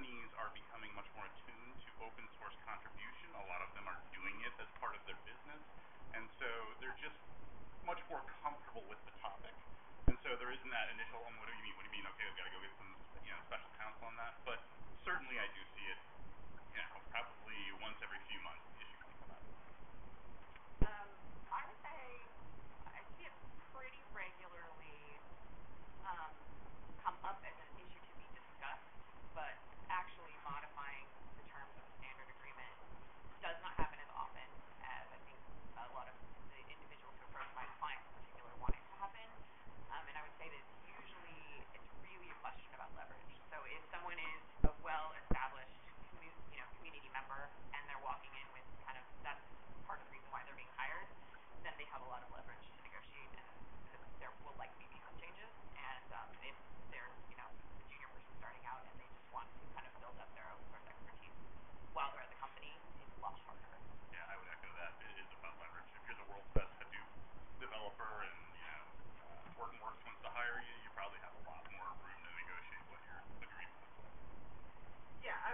companies are becoming much more attuned to open source contribution. A lot of them are doing it as part of their business, and so they're just much more comfortable with the topic. And so there isn't that initial, what do you mean? What do you mean? Okay, we've got to go get some, special counsel on that. But certainly I do see it, probably once every few months, the issue might come up. I would say I see it pretty regularly come up as an issue to be discussed, but actually modifying the terms of a standard agreement does not happen as often as I think a lot of the individuals who approach my clients in particular want it to happen. And I would say that usually it's really a question about leverage. So if someone is a well-established community member and they're walking in with kind of, that's part of the reason why they're being hired, then they have a lot of leverage to negotiate, and there will likely be some changes. And if they're a junior person starting out and they just want to kind of build up their open source expertise while they're at the company, it's a lot harder. Yeah, I would echo that. It is about leverage. If you're the world's best Hadoop developer and Hortonworks wants to hire you, you probably have a lot more room to negotiate what your agreement looks like. Yeah, I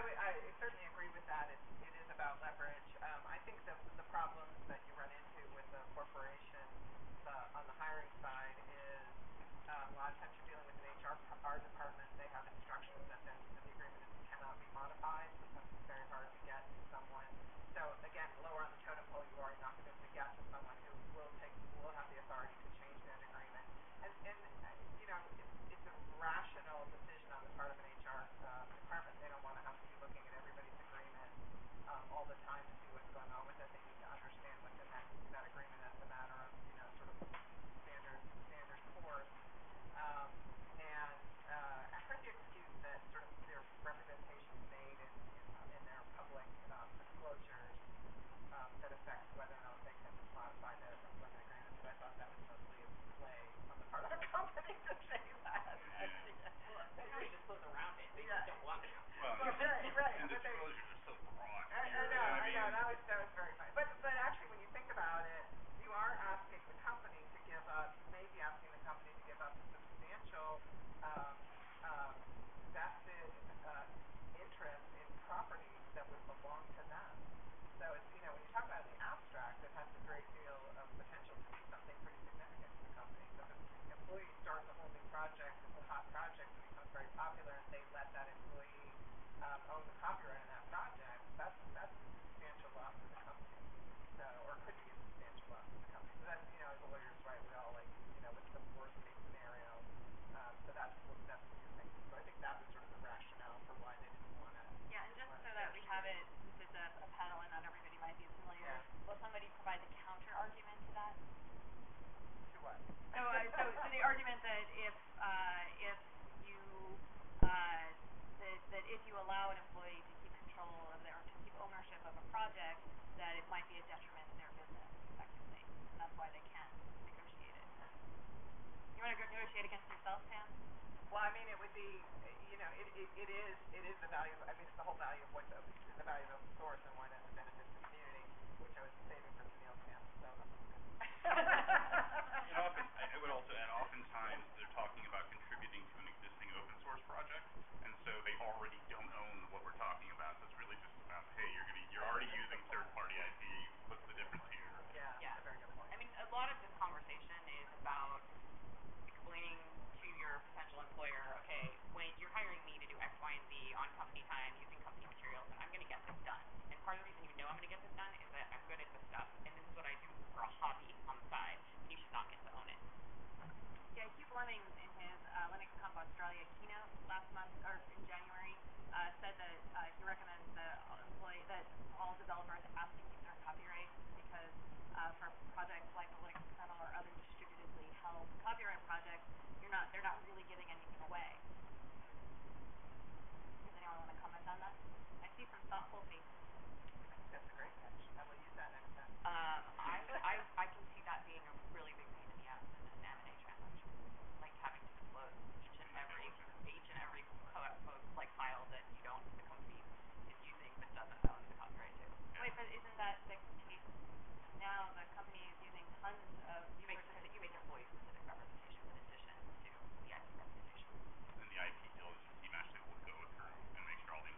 certainly agree with that. It is about leverage. I think the problems that you run into with the corporation on the hiring side is a lot of times you're dealing with an HR department. They have instructions that the agreement cannot be modified. Sometimes it's very hard to get to someone. So again, lower on the totem pole you are, not going to get to someone who will have the authority to change that agreement. And it's a rational decision on the part of an HR department. They don't want to have to be looking at everybody's agreement all the time to see what's going on with it. They need to understand what's in that agreement as a matter of sort of standard course. I've heard the excuse that sort of their representations made in their public disclosures that affect whether or not they can modify their employment agreement. But I thought that was mostly a play on the part of the company to say that. They already disclose around it. They just don't want to. Well, right. And disclosures are so broad. I know. That was very funny. But actually, when you think about it, you are asking the company to give up, maybe asking the company to give up a substantial vested interest in property that would belong to them. So it's, when you talk about the abstract, it has a great deal of potential to be something pretty significant to the company. So if an employee starts a whole new project, it's a hot project, it becomes very popular, and they let that employee own the copyright on that project, that's a substantial loss to the company. So, or could be a substantial loss to the company. So that's, as a lawyer's right, we all what's the worst case scenario. So that's what you're thinking. So I think that was sort of the rationale for why they didn't want to. Yeah, and just so that we have it, since it's a panel and not everybody might be familiar, will somebody provide the counter argument to that? To what? So the argument that if you allow an employee to keep control of or to keep ownership of a project, that it might be a detriment to their business, effectively, and that's why they can't negotiate it. You want to negotiate against yourself, Pam? Well, I mean, it would be, it is the value. It's the whole value of the value of open source and why that benefits the community, which I was saving for Tennille's Pam. So. I would also add, oftentimes they're talking about contributing to an existing open source project, and so they already don't own what we're talking about. So it's really just about, hey, you're already using third-party IP. What's the difference here? Yeah, that's a very good point. I mean, a lot of this conversation is about explaining to your potential employer, okay, when you're hiring me to do X, Y, and Z on company time using company materials, and I'm going to get this done. And part of the reason you know I'm going to get this done is that I'm good at this stuff, and this is what I do for a hobby on the side, and you should not get to own it. Yeah, Hugh Fleming in his Linux Conf Australia keynote last month, or in January, said that he recommends that all developers ask to keep their copyright because for projects like the Linux kernel or other distributedly held copyright projects, they're not really giving anything away. Does anyone want to comment on that? I see some thoughtful faces. That's a great catch. I will use that next time. I can see that being a really big pain in the ass in an M&A transaction, like having to disclose each and every file that the company is using but doesn't own the copyright to. Wait, but isn't that the case now? The company is using tons of you make employee specific representations in addition to the IP representations. And the IP deal is you actually will go through and make sure all the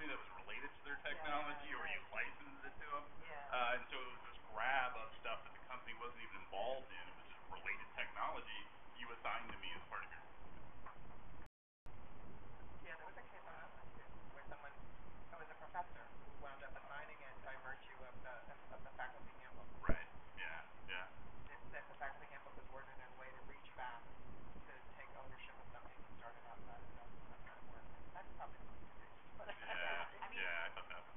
company that was related to their Yeah, technology, or you right. licensed it to them. Yeah. And so it was this grab of stuff that the company wasn't even involved in. It was just related technology you assigned to me as part of your. Yeah, there was a case on that one too, where someone, it was a professor who wound up assigning it by virtue of the faculty handbook. Right. Yeah. Yeah. That the faculty handbook was worded in a way to reach back to take ownership of something that started outside of that kind of work. That's probably the least of it. Yeah. I mean, Yeah. I thought that was.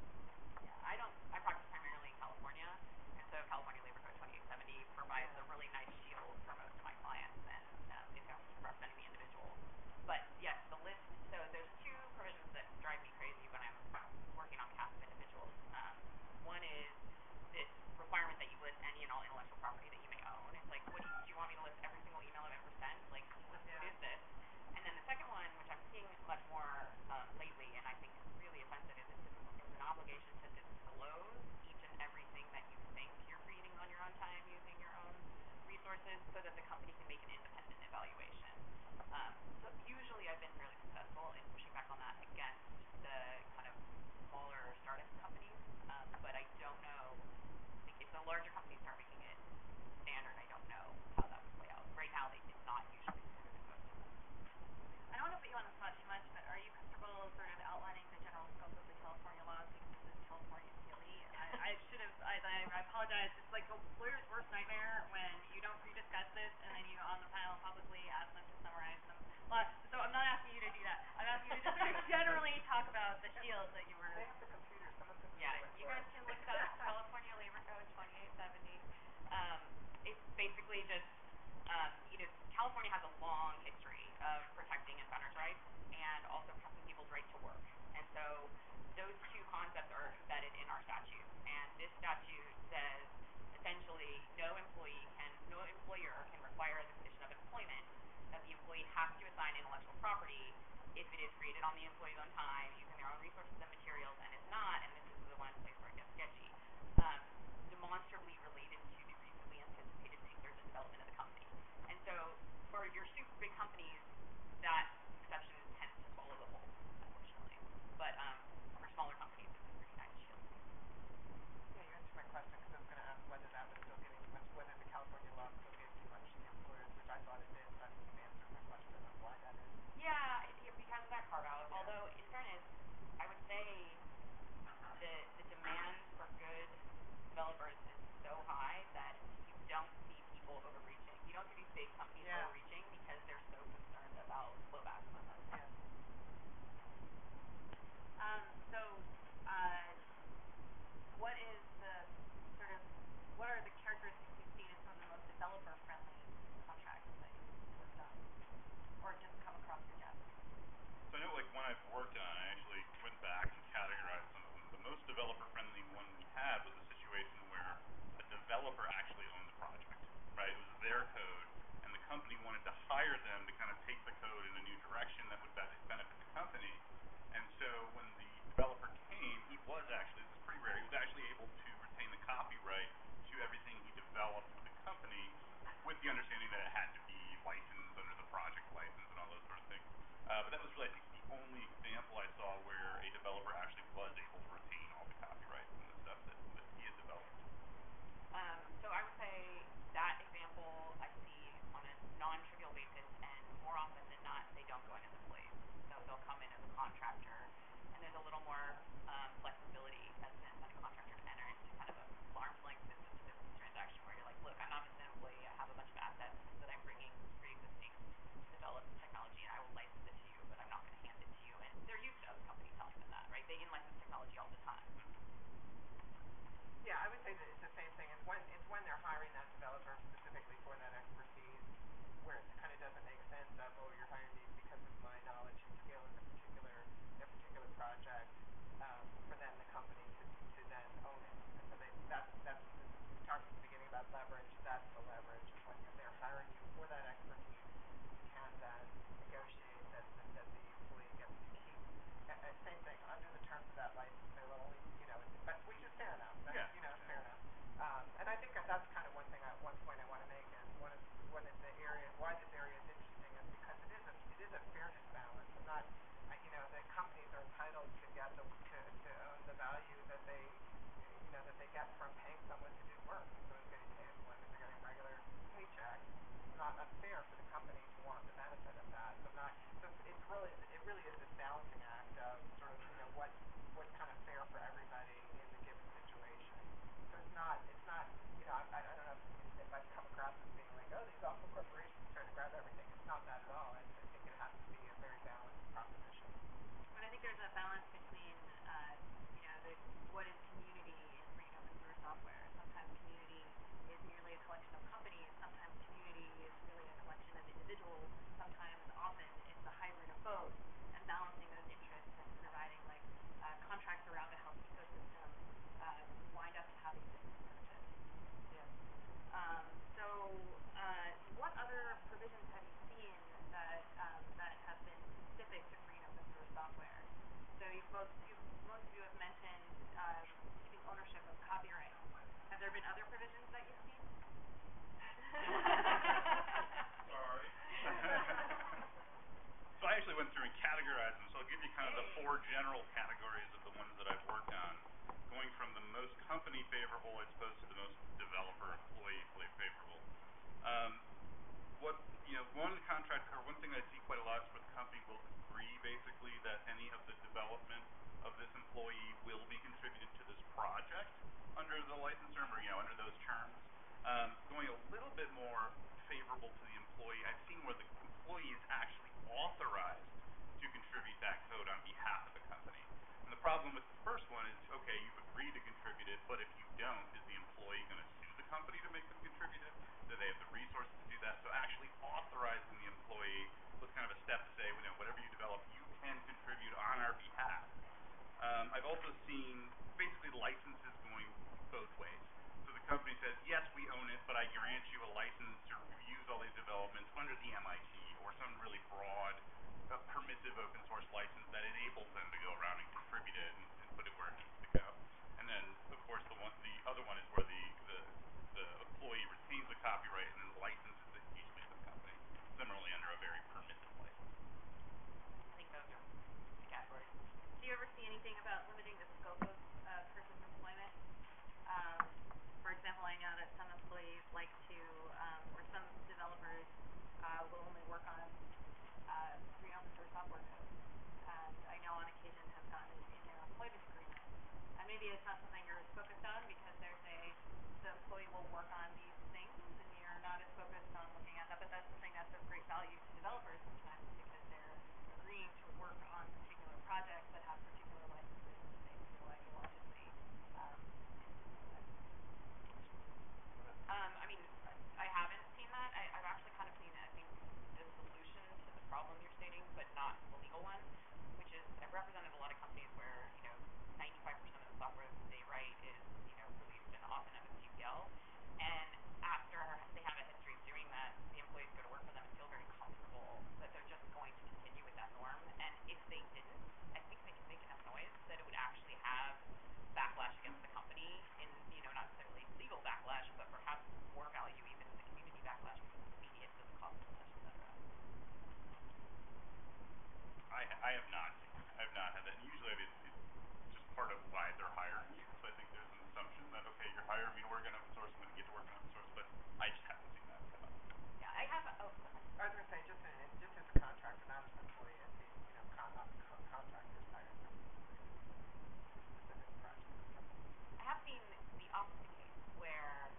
Yeah, I practice primarily in California, and so California Labor Code 2870 provides a really nice shield for most of my clients, and in terms of representing the individual. But yes, the list. So there's two provisions that drive me crazy when I'm working on behalf of individuals. One is this requirement that you list any and all intellectual property that you may own. It's like, do you want me to list every single email I've ever sent? Like, what is this? And then the second one, which I'm seeing much more lately, and I think is really offensive, is it's an obligation to disclose each and everything that you think you're creating on your own time using your own resources, so that the company can make an independent evaluation. So usually I've been fairly successful in pushing back on that against the kind of smaller startup companies, but I don't know. If the larger companies start making it standard, I don't know how that would play out. Right now, it's not usually standard in most of them. I don't want to put you on the spot too much, but are you comfortable sort of outlining the general scope of the California law, because this is California CLE? I should have, I apologize. It's like a lawyer's worst nightmare when you don't pre-discuss this, and then you on the panel publicly ask them to summarize some laws. So I'm not asking you to do that. I'm asking you to just sort of generally talk about the shield that you were. They have the computer. Someone could Yeah, you guys can look up California Labor Code 2870. It's basically just, California has a long history of protecting inventor's rights and also protecting people's right to work. And so those two concepts are embedded in our statute. And this statute says essentially no employer can require as a condition of employment that the employee has to assign intellectual property if it is created on the employee's own time, using their own resources and materials, and if not, and this is the one place where it gets sketchy, demonstrably related to the reasonably anticipated research and development of the company. And so for your super big companies, that exception tends to swallow the whole, unfortunately. But for smaller companies, it's a pretty nice shield. Yeah, you answered my question, because I was going to ask whether that was still giving too much, whether the California law still gave too much to the employers, which I thought it did, but you answered my question on why that is. Yeah, because of that carve-out. Yeah. Although, in fairness, I would say the demand for good developers is so high that you don't see people overreaching. You don't see these big companies overreaching because they're so concerned about blowback from us. Yeah. So, what are the characteristics you've seen in some of the most developer-friendly contracts that you've worked on, or just come across your desk? So I know, like, when I've worked on, I actually went back and categorized some of them. The most developer-friendly one we had was a situation where a developer actually owned the project, right? It was their code, and the company wanted to hire them to kind of take the code in a new direction that would benefit the company. And so when the developer came, he was actually, this is pretty rare, he was actually able to retain the copyright to everything he developed with the company, with the understanding that it had to be licensed under the project license and all those sort of things. But that was really, I think, the only example I saw where a developer actually was able to retain all the copyrights and the stuff that he had developed. So I would say that example I see on a non-trivial basis, and more often than not, they don't go in as employees. So they'll come in as a contractor, and there's a little more flexibility as an independent contractor to enter into kind of a arm's length business-to-business transaction where you're like, look, I'm not just an employee, I have a bunch of assets that I'm bringing pre-existing developed technology, and I will license it to you, but I'm not going to hand it to you. And they're used to other companies telling them that, right? They in-license technology all the time. Yeah, I would say that it's the same thing. It's when they're hiring that developer specifically for that expertise, where it kind of doesn't make sense of, oh, you're hiring me because of my knowledge and skill in a particular project, for then the company to then own it. And so that's we talked at the beginning about leverage. That's the leverage. When they're hiring you for that expertise, you can then negotiate that the employee gets to keep. Same thing, under the terms of that license, they will only, but which is fair enough. That's, fair enough. And I think that's kind of one thing I problem with the first one is, okay, you've agreed to contribute it, but if you don't, is the employee going to sue the company to make them contribute it? Do they have the resources to do that? So actually authorizing the employee was kind of a step to say, whatever you develop, you can contribute on our behalf. I've also seen basically licenses going both ways. So the company says, yes, we own it, but I grant you a license to use all these developments under the MIT or some really broad, permissive open source license that enables them to go around and contribute it and put it where it needs to go. And then, of course, the other one is where the employee retains the copyright and then licenses it usually to the company, similarly under a very permissive license. I think those are the categories. Do you ever see anything about limiting the scope of person's employment? For example, I know that some employees like to, or some developers will only work on free open source software code. And I know on occasion have gotten in their employment agreement. And maybe it's not something you're as focused on because the employee will work on these things and you're not as focused on looking at that, but that's something that's of great value to developers sometimes because they're agreeing to work on particular projects that have particular licenses that they feel ideologically I mean, I haven't seen that. I've actually kind of seen, I think, the solution to the problem you're stating, but not the legal one, which is I've represented a lot of companies where, 95% of the software that they write is, released and often at a TPL. And after they have a history of doing that, the employees go to work for them and feel very comfortable that they're just going to continue with that norm. And if they didn't, I think they can make enough noise that it would actually have backlash against the company in, not necessarily legal backlash, but perhaps more value even in the community backlash because it's immediate, doesn't cost them much, etc. I have not seen that. I have not had that. And usually it's just part of why they're hiring you. So I think there's an assumption that, okay, you're hiring me to work on open source, I'm going to get to work on open source, but I just haven't seen that come up. Yeah, I have, I was going to say, just as a contractor, not as an employee, I see, contractors hired them for specific projects. I have seen the opposite case where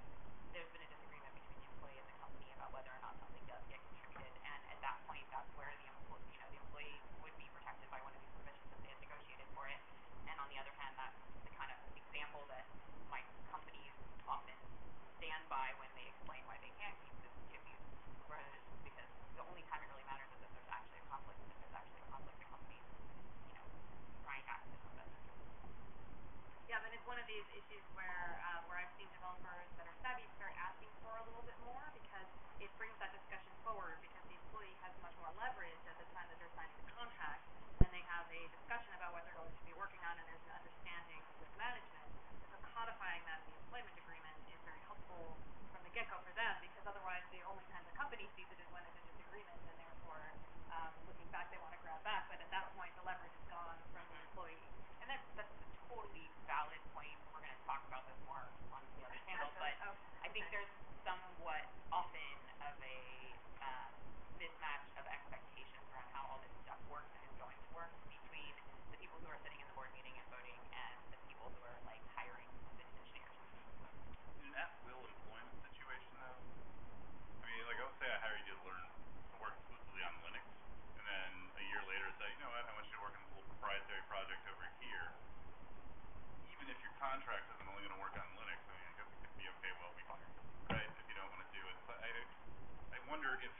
there's been a disagreement between the employee and the company about whether or not something does get contributed, and at that point, that's where the employee would be protected by one of these provisions if they had negotiated for it. And on the other hand, that's the kind of example that my companies often stand by when they explain why they can't give these provisions, because the only time it really matters is if there's actually a conflict, and if there's actually a conflict, the company's, trying to act in its own best interest. Yeah, but it's one of these issues where I've seen developers that are savvy start asking for a little bit more because it brings that discussion forward because the employee has much more leverage at the time that they're signing the contract and they have a discussion about what they're going to be working on and there's an understanding with management. So codifying that in the employment agreement is very helpful from the get-go for them because otherwise the only time the company sees it is when it's a disagreement and therefore looking back they want to grab back, but at that point the leverage is gone from the employee. And that's a totally valid point. We're going to talk about this more on the other panel, but I think there's somewhat often of a mismatch of expectations around how all this stuff works and is going to work between the people who are sitting in the board meeting and voting and the people who are hiring the engineers. In an at-will employment situation, though, I mean, let's say I hire you to learn to work exclusively on Linux, and then a year later say, you know what, I want you to work on this little proprietary project over here. Even if your contract says I'm only going to work on Linux, I mean, I guess it could be okay, well, we fire you, right, if you don't want to do it. But I wonder if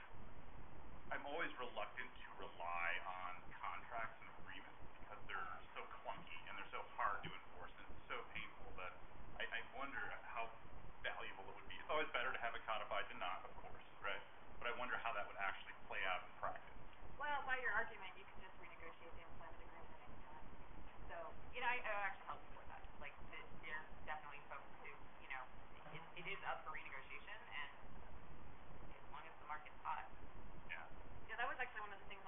I'm always reluctant to rely on contracts and agreements because they're so clunky and they're so hard to enforce and it's so painful that I wonder how valuable it would be. It's always better to have it codified than not, of course, right? But I wonder how that would actually play out in practice. Well, by your argument, you can just renegotiate the employment agreement at any time. So, I actually help support that. There's definitely folks who, it is up for renegotiation, and as long as the market's hot. Yeah. Yeah, that was actually one of the things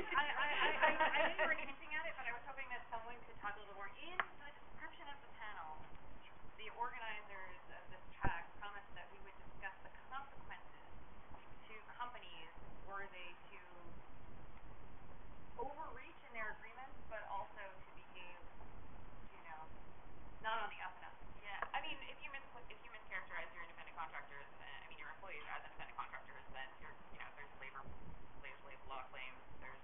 I knew you were hinting at it, but I was hoping that someone could talk a little more. In the description of the panel, the organizers of this track promised that we would discuss the consequences to companies were they to overreach in their agreements, but also to behave, not on the up and up. Yeah, I mean, if you mischaracterize your independent contractors, your employees as independent contractors, then there's labor law claims, there's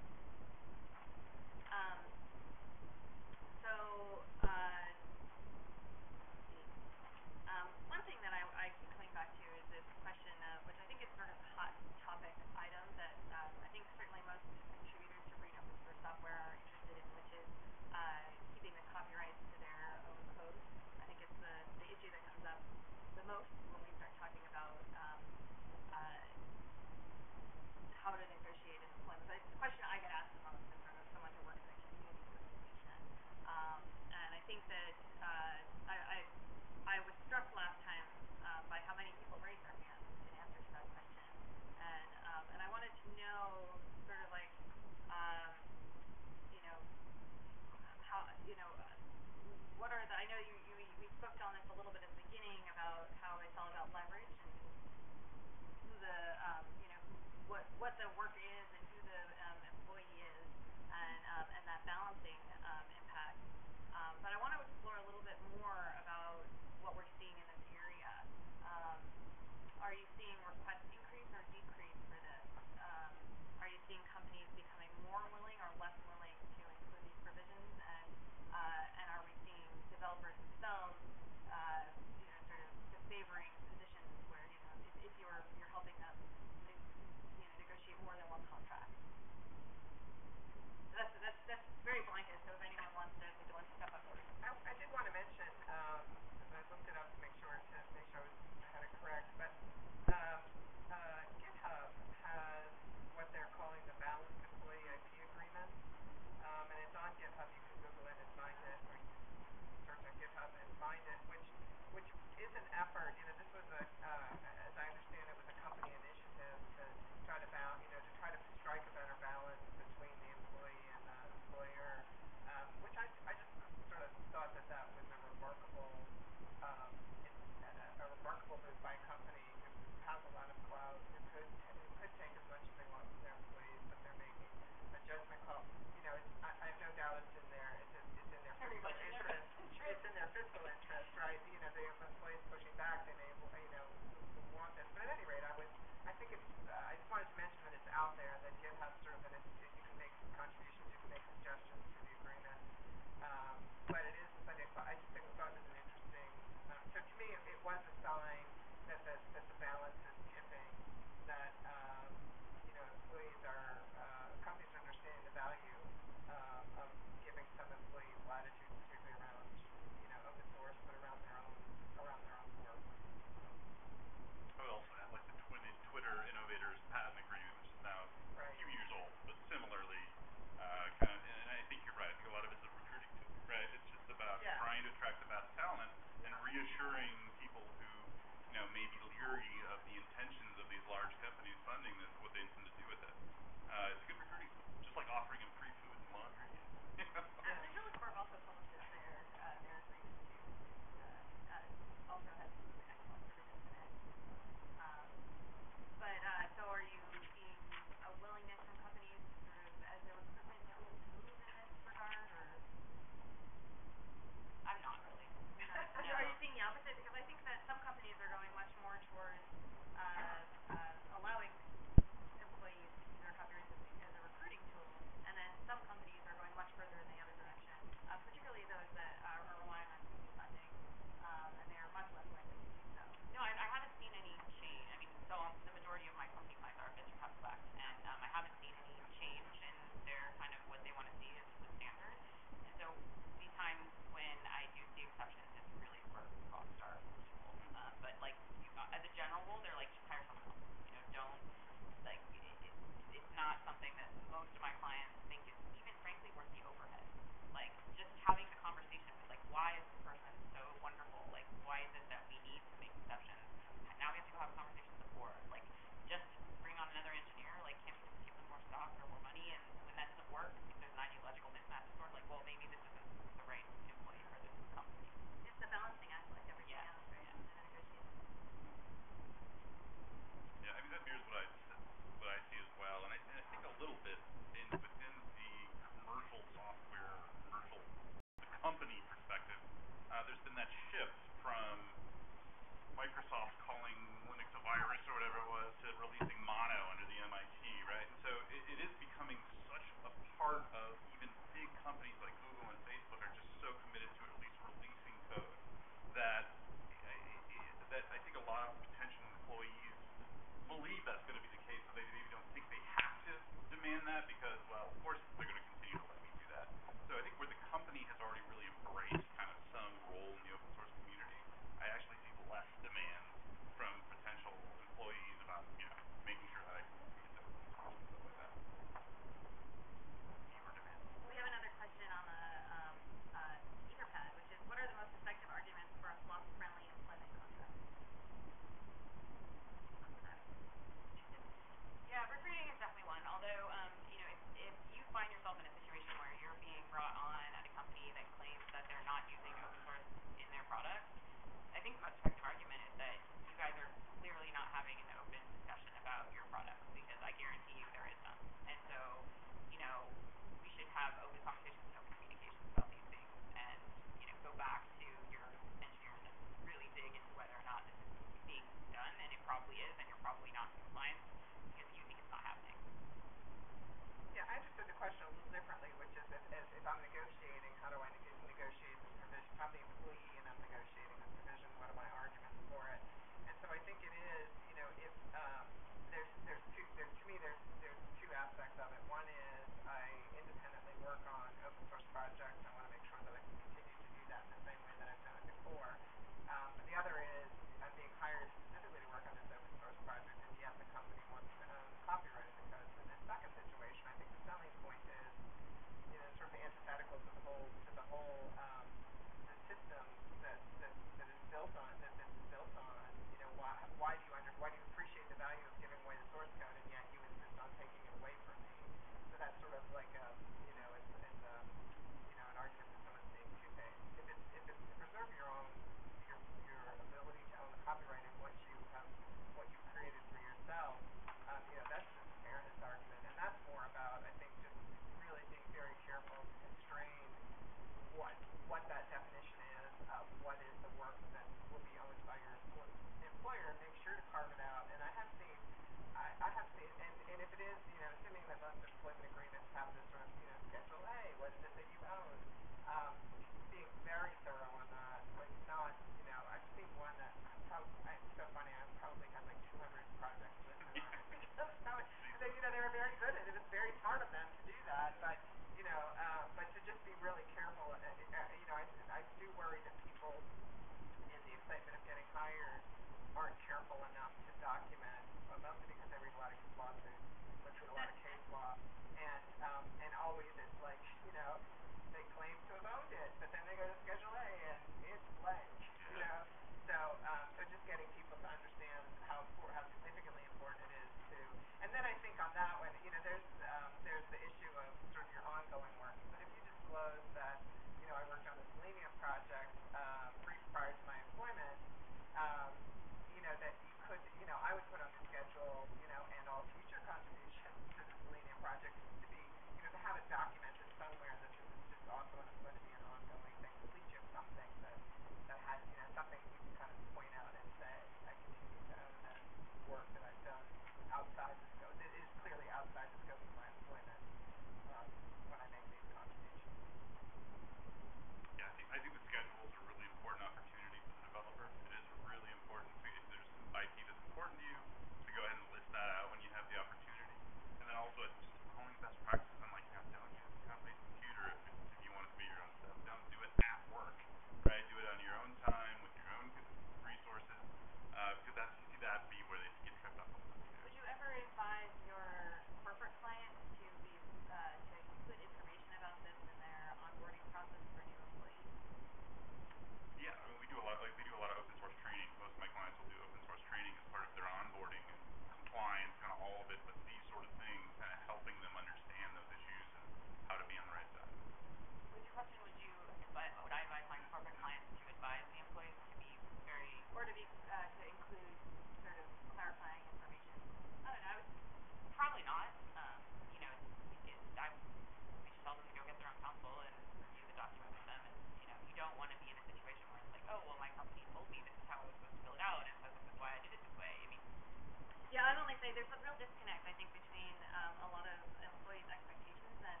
there's a real disconnect, I think, between a lot of employees' expectations and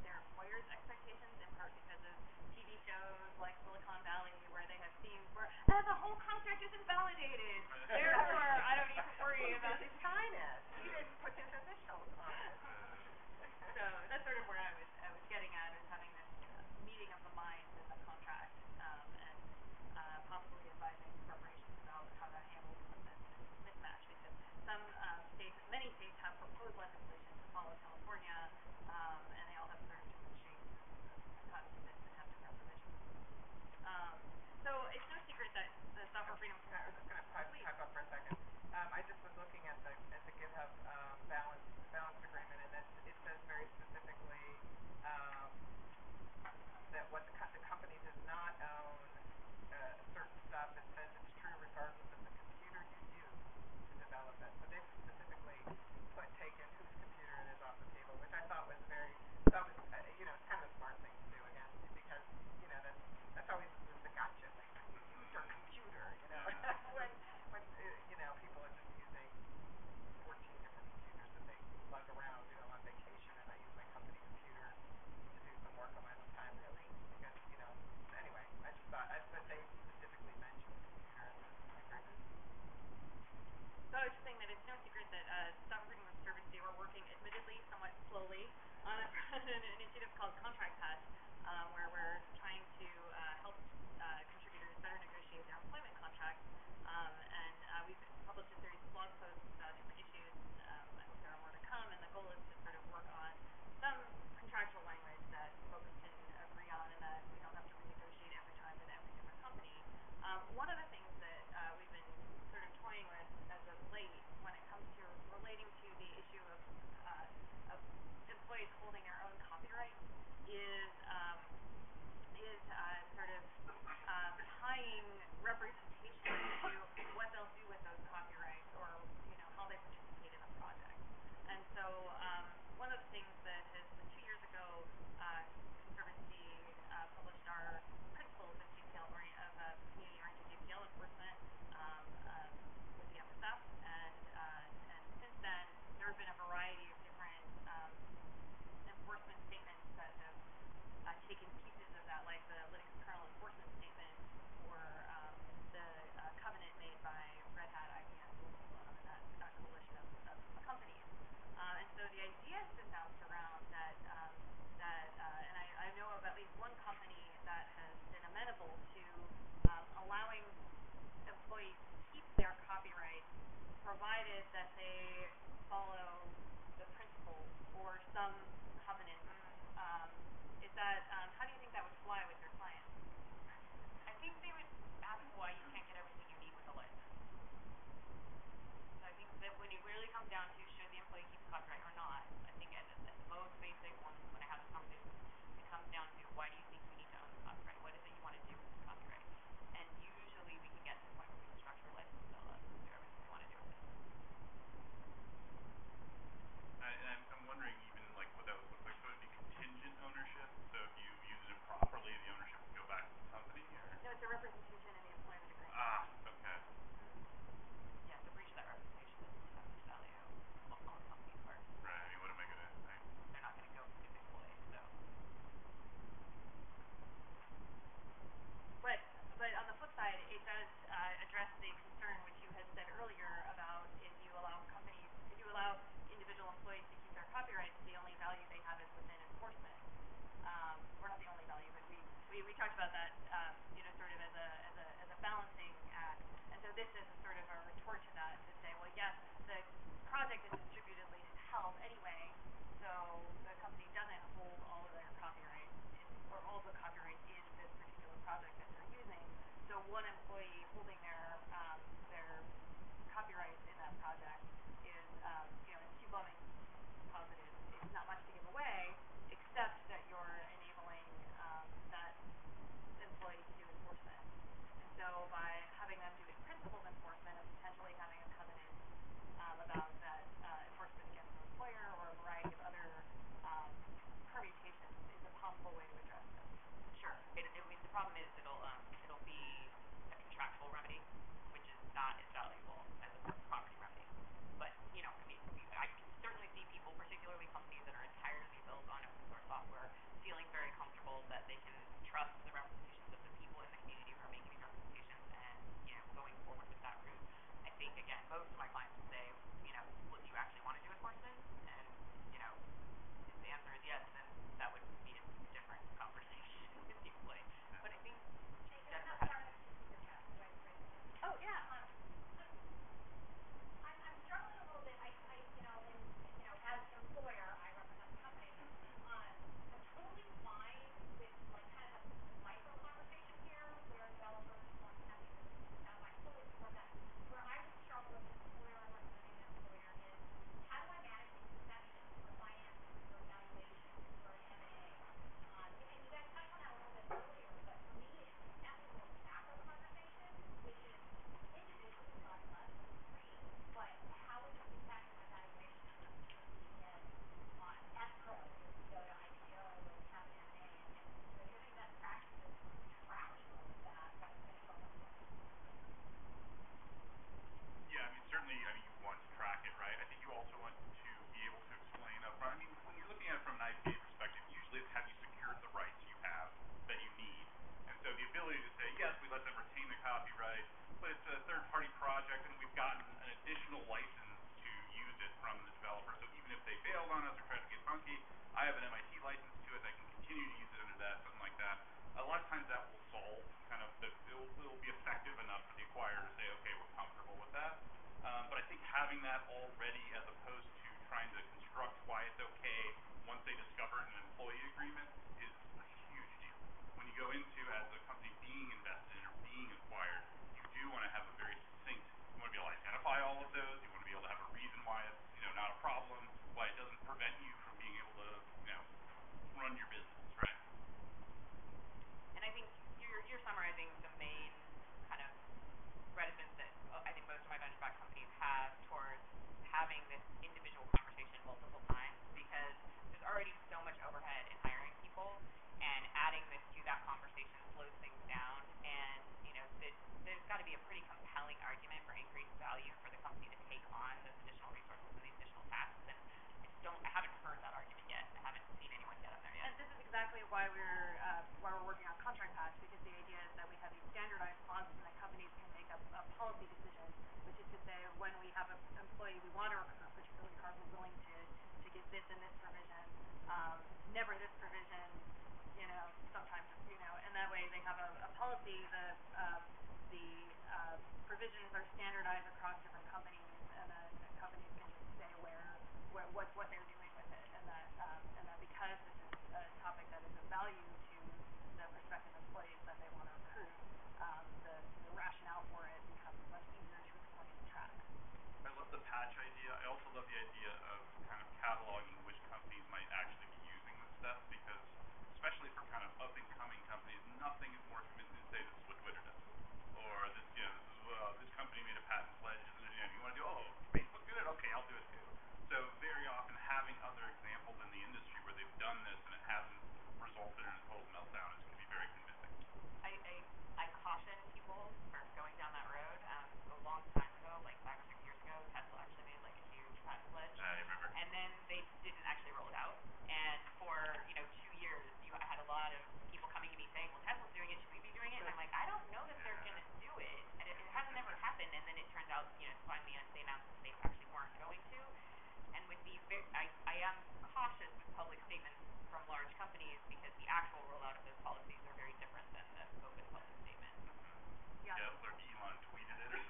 their employers' expectations, in part because of TV shows like Silicon Valley, where they have scenes where the whole contract is invalidated, therefore I don't need to worry about He it. signed it. He didn't put his initials on it. So that's sort of where I was getting at, is having this meeting of the minds in the contract, and possibly advising corporations about how to handle this mismatch, because many states have proposed legislation to follow California, and they all have sort of different shapes of how to do this and have different provisions. So it's no secret that the Software Freedom I was just going to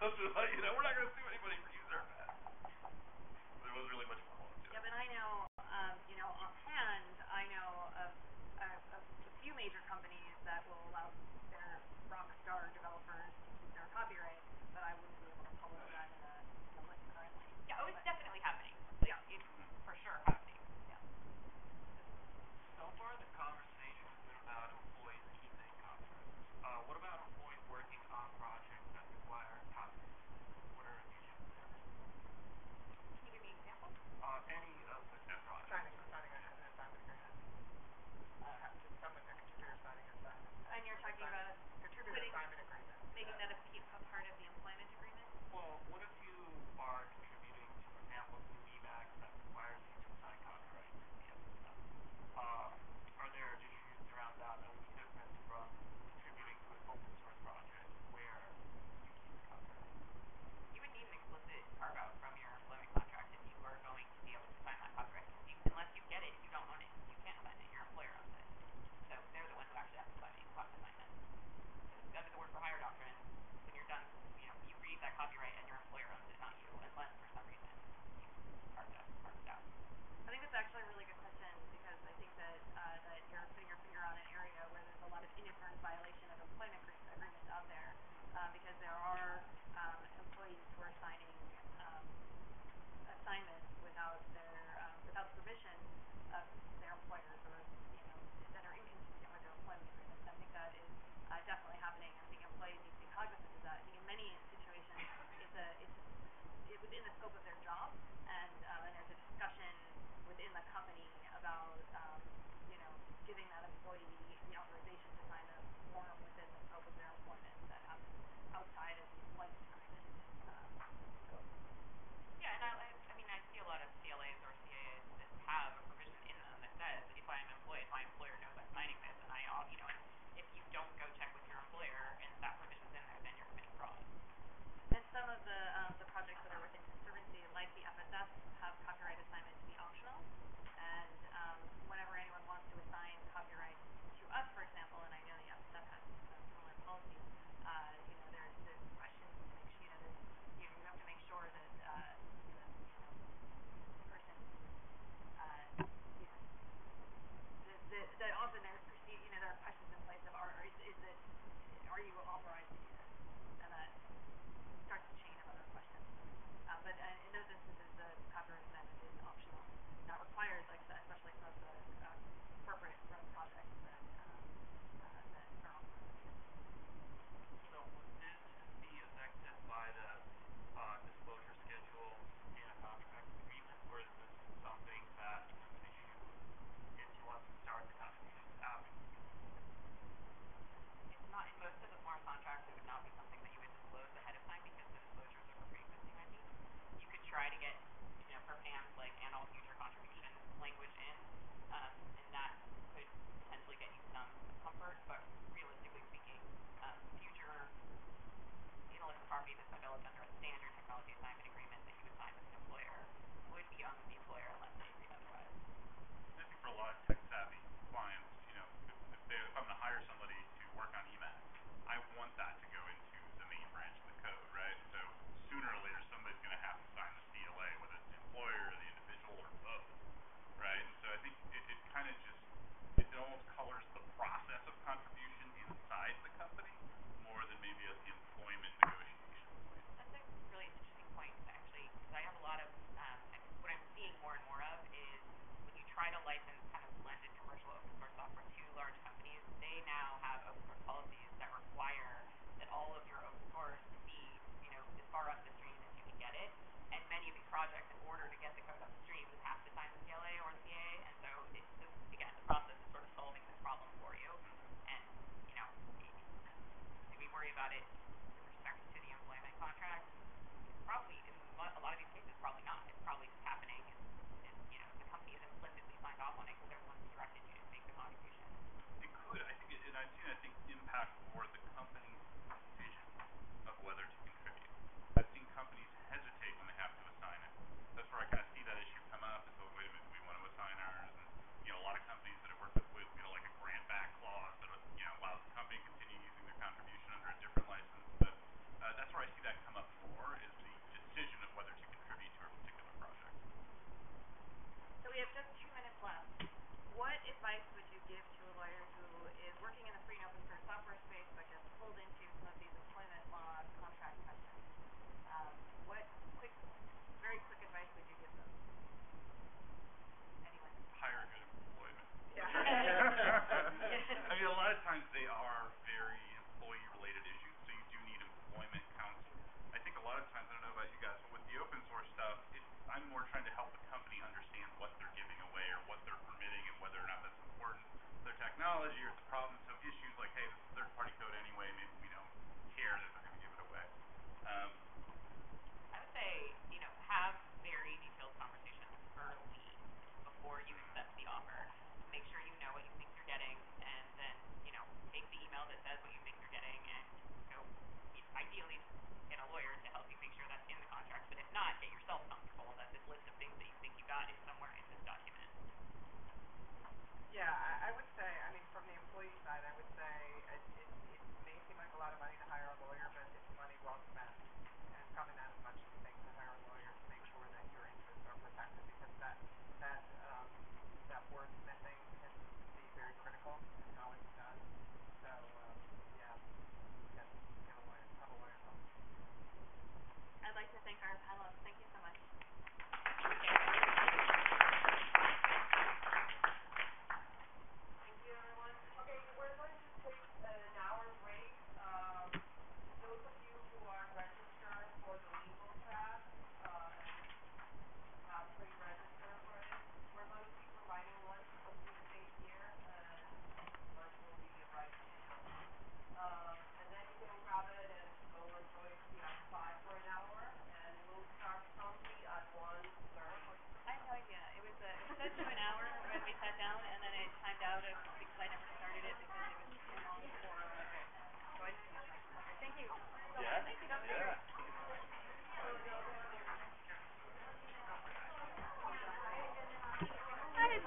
those are like, we're not gonna sue anybody for using our patents. But it was really much fun while I was doing Yeah, it. but I know, offhand, I know of a few major companies that will allow their rock star developers to keep their copyright, but I wouldn't be able to publish that in a list currently. Yeah, oh, it's But, definitely happening. Like, yeah. it's for sure happening. Yeah. So far, the conversation has been about employees keeping copyrights. What about employees working on projects that require copyright? What are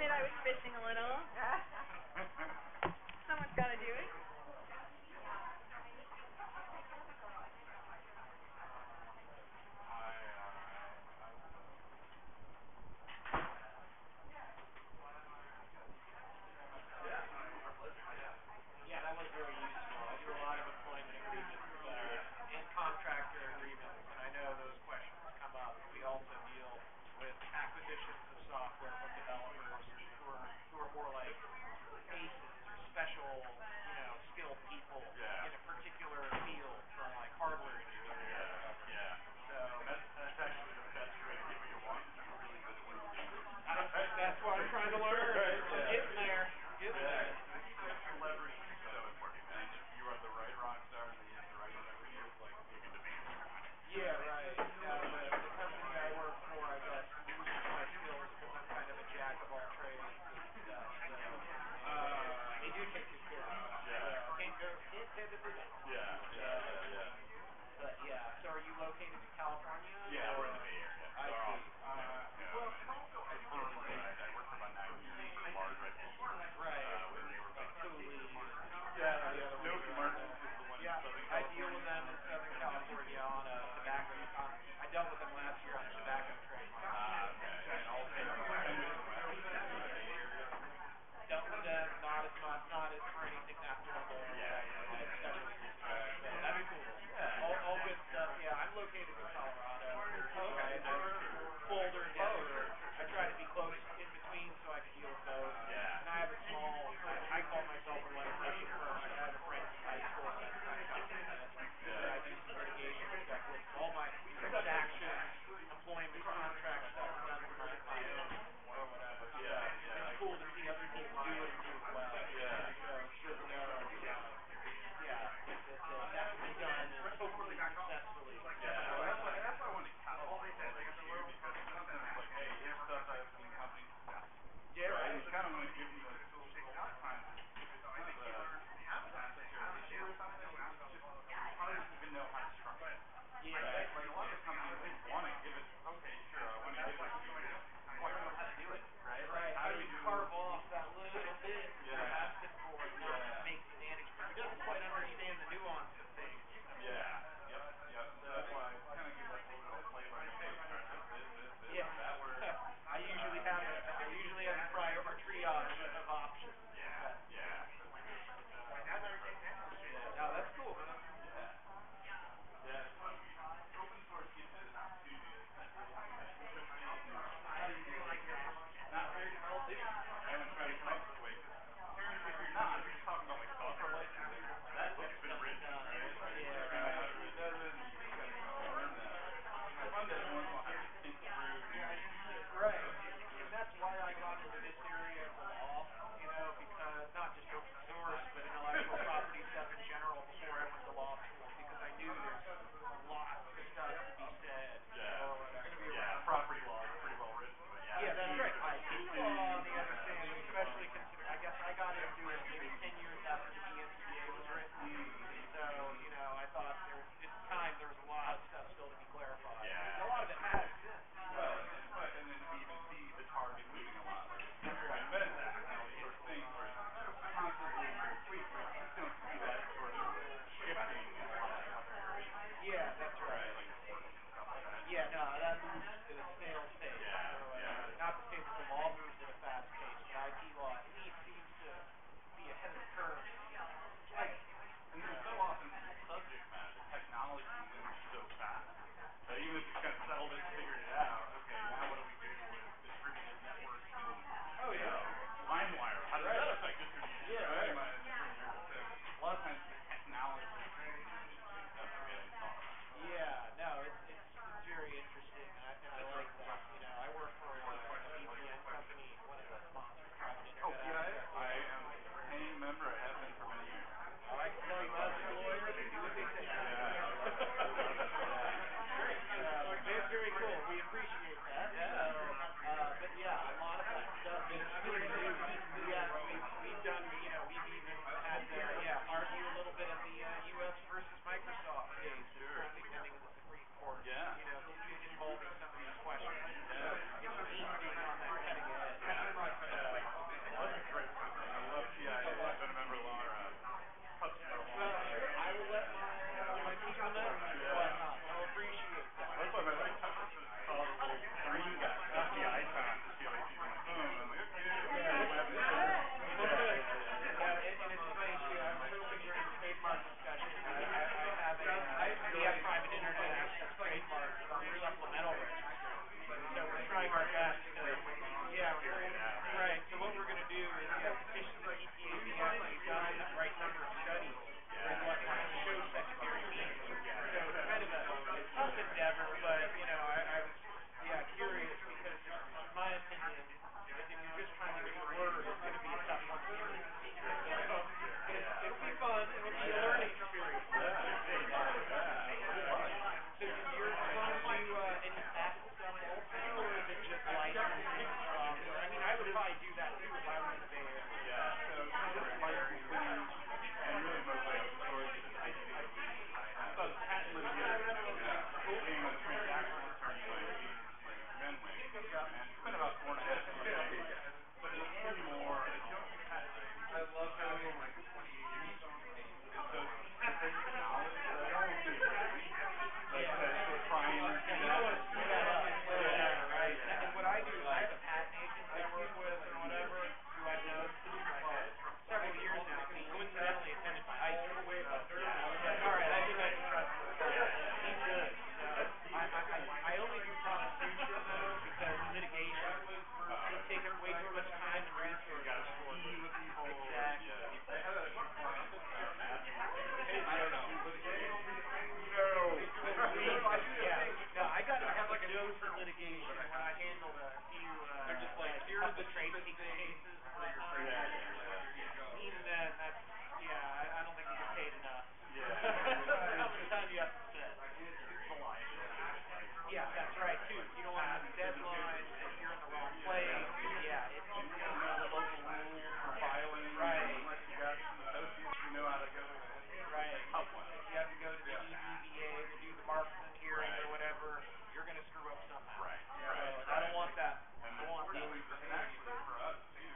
admit I was fishing a little. Someone's got to do it. Yeah, that was very useful. I do a lot of employment agreements and contractor agreements, and I know those questions come up. We also deal with acquisitions of software from developers who are more like aces or special, skilled people in a particular field for like hardware engineering or whatever. Yeah. So That's actually the best way to get what you want. You're really good at what you do. that's what I'm trying to learn. Right, I'm getting there. Leverage is so important. And if you are the right rock star and you have the right integrity, it's like you can demand your money. Yeah, right. Now, the company I work for, I guess, uses my skills because I'm kind of a jack of all trades and stuff. So they do take good care of me. Yeah. So, can't say that they don't. Yeah. But yeah, so are you located in California? Yeah, or? we're in the Bay Area. I So, see. I worked for about 9 years at a large reputable Right. with New York. Nope, Martin is the one in Southern I California. deal with them in Southern California on a tobacco. I dealt with them last year on a tobacco trademark. Okay. And also, and Dealt with them, not for anything that formal. Like several years ago. So that'd be cool. Yeah. All good stuff. Yeah, I'm located in Colorado. Okay. Boulder, Denver. I try to be close in between so I can deal with both. Yeah. And I have a small, I call myself a litigation firm. I have a friend from high school that I've kind of got to with. And I do some litigation stuff with all my transactions, employment contract stuff done with my own or whatever. So it's cool to see other people do it and do it well. So it's good to know, that can be done and hopefully successfully. That's why I wanted to capitalize on it too, because in some sense it's like, hey, here's stuff I've seen companies success. Yeah, right. And you kind of want to give them those tools. A lot of times it's kind of a not necessarily issue or something. It's just hard to even know how to structure it. Yeah. Right? Like a lot of companies, they want to give it, okay, sure, I want to give it to you. Well, I don't know how to do it, right? Right. How do you carve off that little bit you're asking for and not make the management? He doesn't quite understand the nuance of things. Yep. So that's why I kind of give that a little bit of flavor. Hey, try this, that works. I usually have a triage of options. Yeah. No, that's cool, man. Open source gives you this opportunity to kind of build not very well do. I haven't tried to come up with a way, because seriously, if you're not, if you're just talking about like software licensing, that book's been written, right? Like, you figure out how to really does it, and you just gotta go learn that. It's fun to every once in a while have to think through doing it. Right. And that's why I got into this area of the law, because not just open source, but intellectual property stuff in general before I went to law school, because I knew there's lots of stuff to be said. Property law is pretty well written, but yeah, that's right. IP law, on the other thing, especially considering, I guess I got into it maybe 10 years after the DMCA was written. So, I thought at the time there was a lot of stuff still to be clarified. Yeah. And a lot of it has since. And then we even see the target moving a lot. Like, Invent Act and all these sorts of things where it's constantly being tweaked, but you just don't see that sort of shifting in a lot of other areas. Yeah, that's right. Like enforcement and stuff like that. Yeah, no, that moves at a snail's pace. Not to say that the law moves at a fast pace, but IP law at least seems to be ahead of the curve. And so often the subject matter, the technology moves so fast that even if you've kind of settled it and figured it out, okay, now what do we do with distributed networks and LimeWire? How does that affect distribution? Right? So a lot of times the technology is stuff we haven't thought about. Yeah, no, it's very interesting, and I like that. I figured out. Right. So what we're going to do is petition the CPA we have done the right number of studies is what we're going to show secondary means. So it's kind of a tough endeavor, but I was curious because in my opinion, if you're just trying to get the word, it's going to be a tough one to do. It'll be fun. It'll be a learning experience. So do your firm do any SaaS stuff also, or is it just licensing software? I mean, I would probably do that too if I were in the Bay Area. Yeah, so licensing and really mostly open source. Both patent litigation. Being a transactional attorney like Renwick, and it's been about 4.5 years. But it's been more I love having like 28 years. so basic knowledge. So I don't want to to try and do You that. don't want to screw that up. Right. And what I do is I have a patent agent I work with or whatever who I've known for several years now. He coincidentally attended my high school. All right, I think I can trust him. He's good. So I only do prosecution though because litigation would take up way too much time and resources for me. Exactly. No, I got to have a dose of litigation when I handled a few They're just like, here's the trade cheapest secret thing cases. for your trade secret. Even then, that's I don't think you get paid enough. Yeah. How much time you have to spend? Yeah, that's right too. You don't want to have deadlines if you're in the wrong place. Yeah, it's You gotta know the local rules for filing. Right. Unless you got some associates who know how to go. right. Tough one. If you have to go to the EDBA to do the Markson hearing or whatever, you're going to screw up somehow. Right. So I don't want that. And I don't want that. and actually for us too,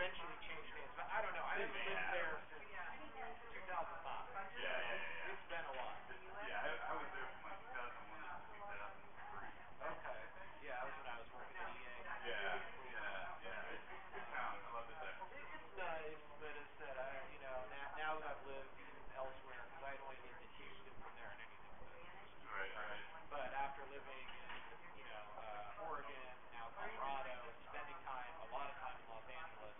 eventually changed hands, but I don't know. I haven't lived there since 2005. It's been a while. I was there from like 2001 to 2003. Okay. Yeah, that was when I was working at EA. It's good town. I loved it there. It's nice, but as I said, now that I've lived elsewhere, because I had only lived in Houston from there and anything but Houston. Right. But after living in, Oregon, now Colorado, and spending a lot of time in Los Angeles,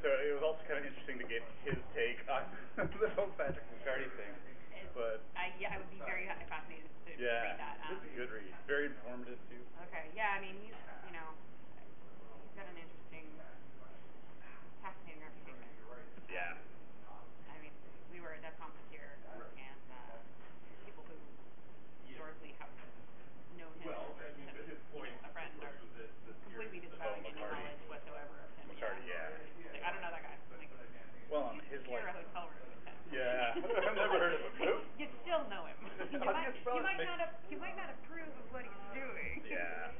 so it was also kind of interesting to get his take on the whole Patrick McCarty thing. But I would be very fascinated to yeah, read that. it's a good read. Very informative too. Okay, yeah, I mean he's he's got an interesting, fascinating reputation. Yeah. I mean, we were at that conference here, and people who historically have known him as a friend are completely disavowing any knowledge whatsoever of him. McCarty, yeah. Like, I don't know that guy. Like, well, you his share a hotel room with him. Yeah, I've never heard of him. You still know him. You might not approve of what he's doing. Yeah.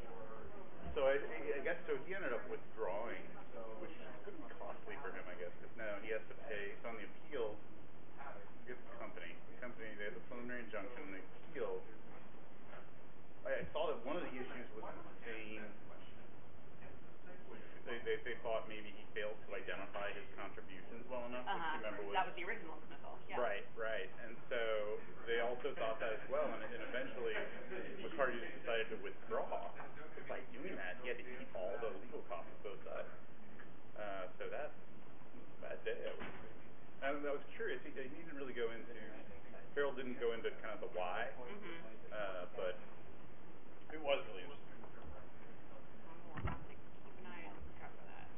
So I guess he ended up withdrawing, which could be costly for him, I guess, because now he has to pay. So on the appeal, I guess the company, they had the preliminary injunction, and the appeal. I saw that one of the issues was the same. They thought maybe he failed to identify his contributions well enough. Remember that was the original dismissal. Yeah. Right. And so they also thought that as well, and eventually McCarty decided to withdraw. By doing that, he had to eat all the legal costs of both sides. So that's a bad day. I was curious. He didn't really go into. Farrell didn't go into kind of the why, but it was really interesting. We'll have to keep an eye out for that.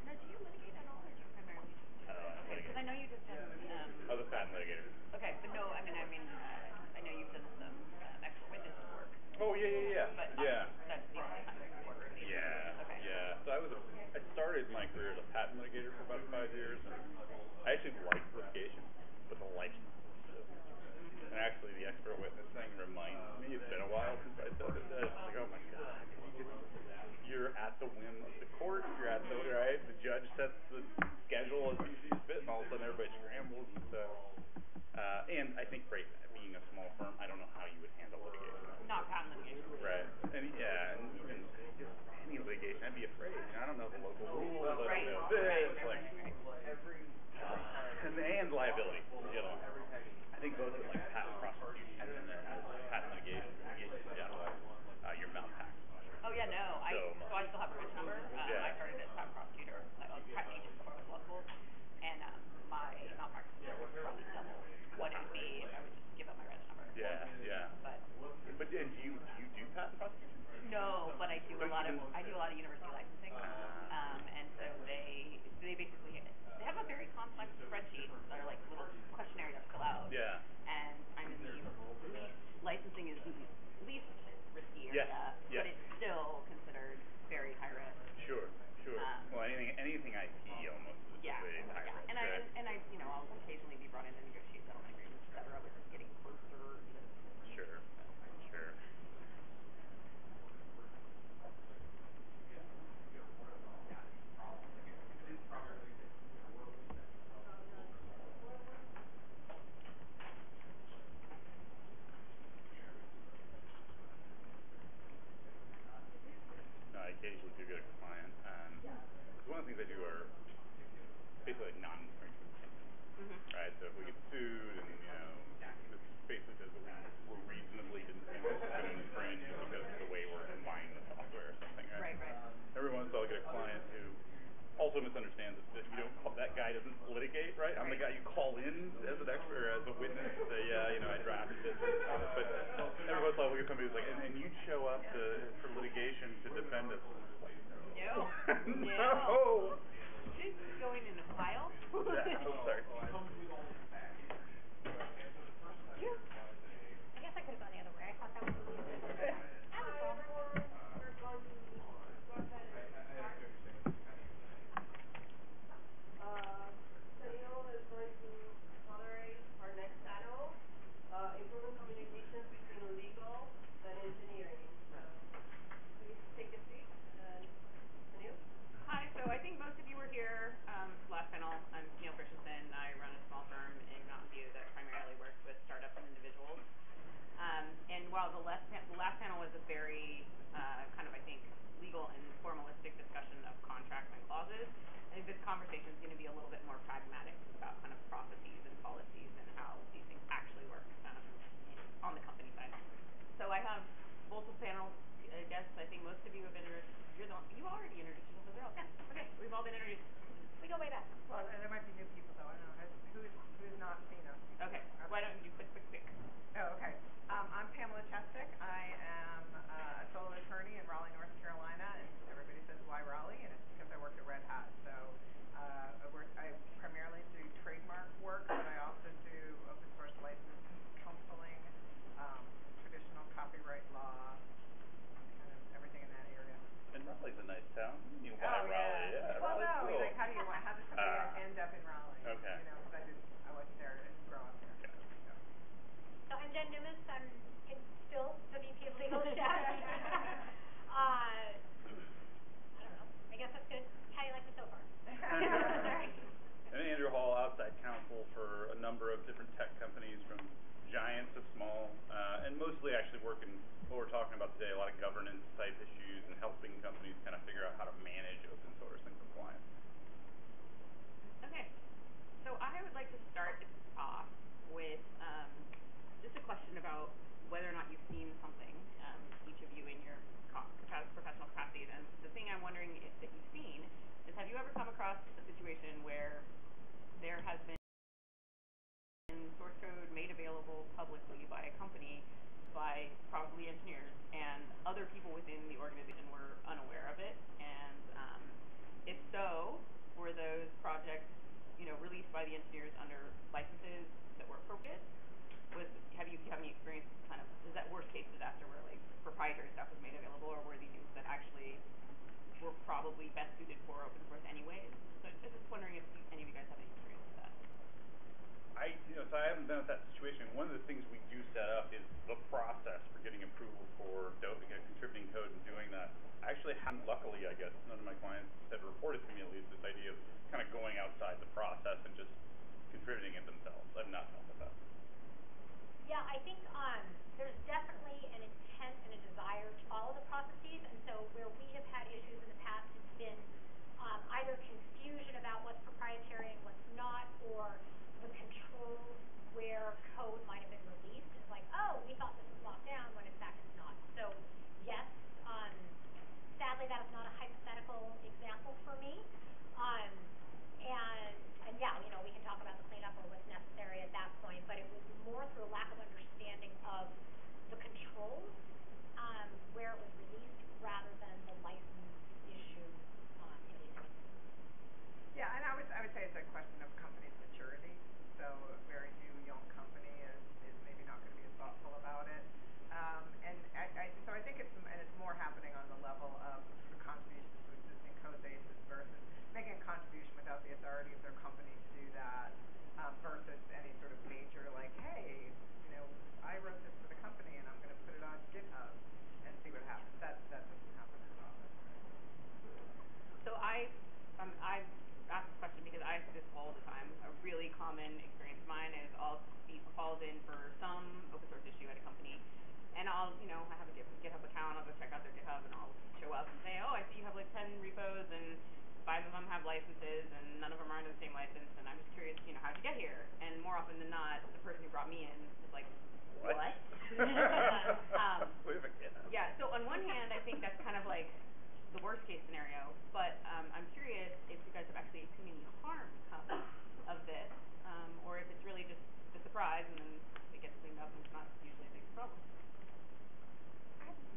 Now, do you litigate at all, or do you primarily just do okay, because I know you just done I was a patent litigator. Okay, but no, I mean I know you've done some expert witness work. Oh yeah. But that's the only time you've worked. Yeah. Okay. Yeah. So I started my career as a patent litigator for about 5 years, and I actually liked litigation, but the life. And actually, the expert witness thing reminds me, it's been a while since I said it. It's like, oh my God, you're at the whim of the court. You're at the right. The judge sets the schedule as he sees fit, and all of a sudden everybody scrambles. So, and I think being a small firm, I don't know how you would handle litigation. Not patent litigation. Right. And even just any litigation, I'd be afraid. I don't know the local rules. I don't know this. And liability. I think both with patent prosecution and then patent litigation in general, you're malpractice. Oh yeah, no. So I still have a rich number. I started as a patent prosecutor. I was a patent agent before I went to law school, and my malpractice bill would probably double what it would be if I would just give up my rich number. Yeah. But do you do patent prosecution? No, but I do a lot of university licensing, and so they basically they have a very complex spreadsheet that are like little questionnaires to fill out. Yeah. And I'm in the licensing is the least risky area, but it's still considered very high risk. Sure. Well, anything IP almost is very high risk. And I'll occasionally be brought in to negotiate settlement agreements, etc., which is getting closer to. Sure. No, I occasionally do get a client. One of the things I do are basically non-infringement cases, right? So if we get sued and this basically says that we're reasonably going to infringe because of the way we're combining the software or something, right? Right. Every once in a while I get a client who also misunderstands that that guy doesn't litigate, right? I'm the guy you call in as an expert or as a witness to say, I drafted this. But every once in a while we get somebody who's like, and you'd show up for litigation to defend us. No. No. This is going in a file. Yeah, I'm sorry. I guess I could have gone the other way. I thought that was Hi everyone, we're going to go ahead and start. Tennille is going to moderate our next panel, improving communications between legal and engineering. Please take a seat. Tennille? Hi. So I think most of you were here last companies kind of figure out how to manage open source and compliance. Okay, so I would like to start this off with just a question about whether or not you've seen something, each of you in your professional capacities. And the thing I'm wondering that you've seen is, have you ever come across a situation where there has been source code made available publicly by a company, by probably engineers, and other people within the organization were unaware of it? And if so, were those projects, released by the engineers under licenses that were appropriate? Do you have any experience is that worst case disaster where like proprietary stuff was made available, or were these things that actually were probably best suited for open source anyways? So I'm just wondering if any of you guys have any experience with that. So I haven't been in that situation. One of the things we do set up is the process for getting approval for contributing code and doing that. I actually haven't, luckily, I guess, none of my clients have reported to me at least this idea of kind of going outside the process and just contributing it themselves. I've not dealt with that. Yeah, I think there's definitely an intent and a desire to follow the processes, and so where we have had issues in the past, it's been either confusion about what's proprietary and what's not, or the controls where code might have been released. It's like, oh, we thought this was locked down when in fact it's not. So yes, sadly that is not a hypothetical example for me. And yeah, we can talk about the cleanup or what's necessary at that point, but it was more through a lack of understanding of the controls where it was released rather than the license issue in these cases. Yeah, and I would say it's a question of company maturity. So a very new young company is maybe not going to be as thoughtful about it. So I think it's more happening on the level of sort of contributions to existing code bases versus making a contribution without the authority of their company to do that, versus any sort of major like, hey, I wrote this for the company and I'm going to put it on GitHub and see what happens. That doesn't happen as often. So I've asked this question because I see this all the time. A really common experience of mine is I'll be called in for some open source issue at a company, and I'll, I have a GitHub account, I'll go check out their GitHub, and I'll show up and say, oh, I see you have like 10 repos, and 5 of them have licenses, and none of them are under the same license, and I'm just curious, how'd you get here? And more often than not, the person who brought me in is like, what? Yeah, so on one hand, I think that's kind of like the worst case scenario, but I'm curious if you guys have actually seen any harm come of this, or if it's really just a surprise and then it gets cleaned up and it's not usually a big problem.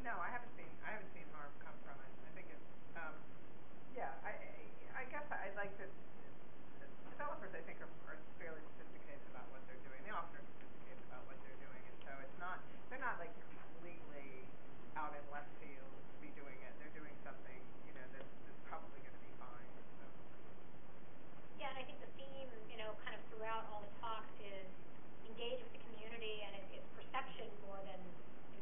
No, I haven't seen harm come from it. I think it's I guess I'd like to. Developers, I think, are fairly sophisticated about what they're doing. They often are sophisticated about what they're doing, and so they're not like completely out in left field to be doing it. They're doing something, that's probably going to be fine. So. Yeah, and I think the theme, kind of throughout all the talks is engage with the community, and it's perception more than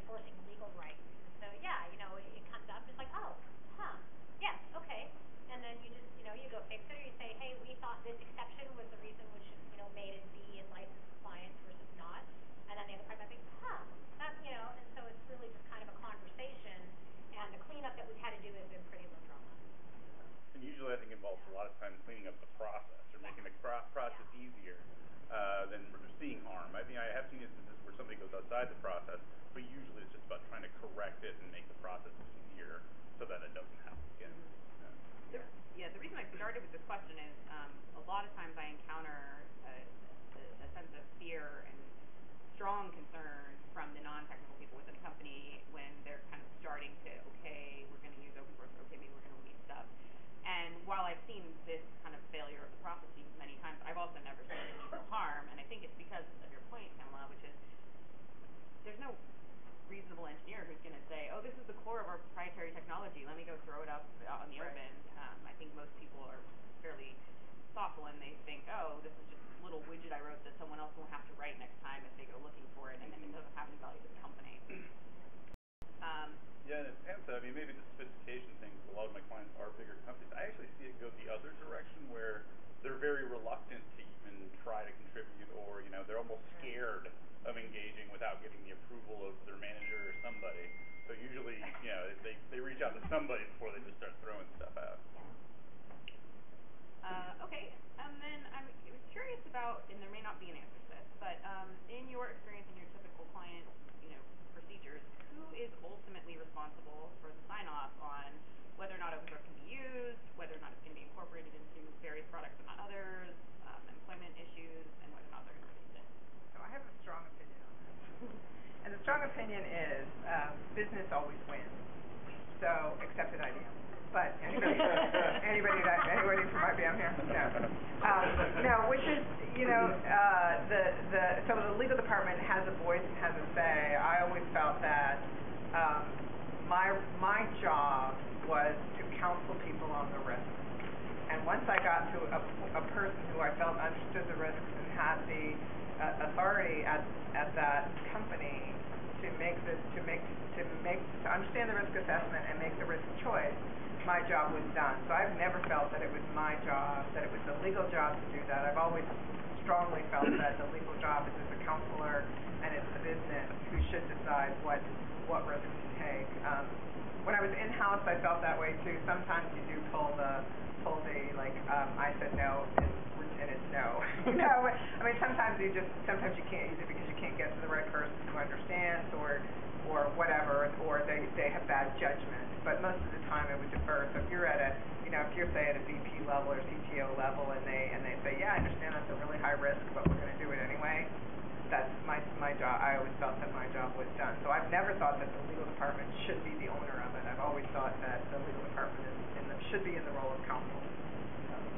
enforcing legal rights. And so yeah, it comes up, it's like, oh, yes, okay. And then you just, you go fix it, or you say, hey, we thought this exception was the reason which, made it be in license compliance versus not. And then the other part might be, that, and so it's really just kind of a conversation, and the cleanup that we've had to do has been pretty low drama. And usually I think involves a lot of time cleaning up the process or making the process easier than seeing harm. I think I have seen instances where somebody goes outside the process, but usually it's just about trying to correct it and make the process easier so that it doesn't happen again. Yeah, the reason I started with this question is a lot of times I encounter a sense of fear and strong concern from the non-technical people within a company when they're kind of starting to, okay, we're going to use open source, okay, maybe we're going to release stuff. And while I've seen this kind of failure of the processes many times, I've also never seen any real harm, and I think it's because of your point, Tennille, which is there's no reasonable engineer who's going to say, oh, this is the core of our proprietary technology, let me go throw it up on the open. I think most people are fairly thoughtful, and they think, oh, this is just a little widget I wrote that someone else won't have to write next time if they go looking for it. before they just start throwing stuff out. Okay, and then I was curious about, and there may not be an answer to this, but in your experience in your typical client, procedures, who is ultimately responsible for the sign-off on whether or not open source can be used, whether or not it's going to be incorporated into various products but not others, employment issues, and whether or not they're going to release it? So I have a strong opinion on this. And the strong opinion is business always wins. So, except at IBM. But anybody from IBM here? No. No, which is, so the legal department has a voice and has a say. I always felt that my job was to counsel people on the risks. And once I got to a person who I felt understood the risks and had the authority at that company to understand the risk assessment and make the risk choice, my job was done. So I've never felt that it was my job, that it was the legal job to do that. I've always strongly felt that the legal job is as a counselor, and it's the business who should decide what risks to take. When I was in-house, I felt that way too. Sometimes you do pull the I said no, and it's no. I mean, sometimes you can't use it because you can't get to the right person who understands, or whatever, or they have bad judgment. But most of the time, it would defer. So if you're at if you're say at a VP level or CTO level, and they say, yeah, I understand that's a really high risk, but we're going to do it anyway. That's my job. I always felt that my job was done. So I've never thought that the legal department should be the owner of it. I've always thought that the legal department should be in the role of counsel.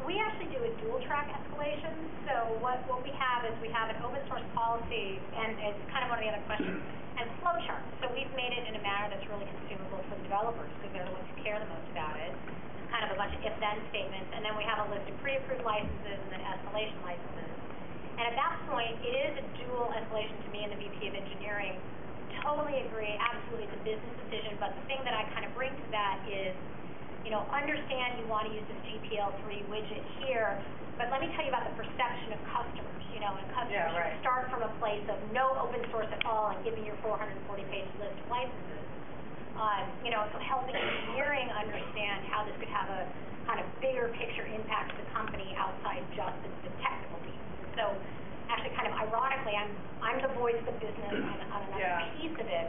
We actually do a dual track escalation. So what we have is we have an open source policy, and it's kind of one of the other questions, and flow chart. So we've made it in a manner that's really consumable for the developers because they're the ones who care the most about it. It's kind of a bunch of if-then statements, and then we have a list of pre-approved licenses and then escalation licenses. And at that point, it is a dual escalation to me and the VP of engineering. Totally agree, absolutely, it's a business decision, but the thing that I kind of bring to that is, understand you want to use this GPL3 widget here, but let me tell you about the perception of customers, and customers should start from a place of no open source at all and give me your 440-page list of licenses. So helping engineering understand how this could have a kind of bigger picture impact to the company outside just the technical piece. So actually kind of ironically, I'm the voice of business on another piece of it,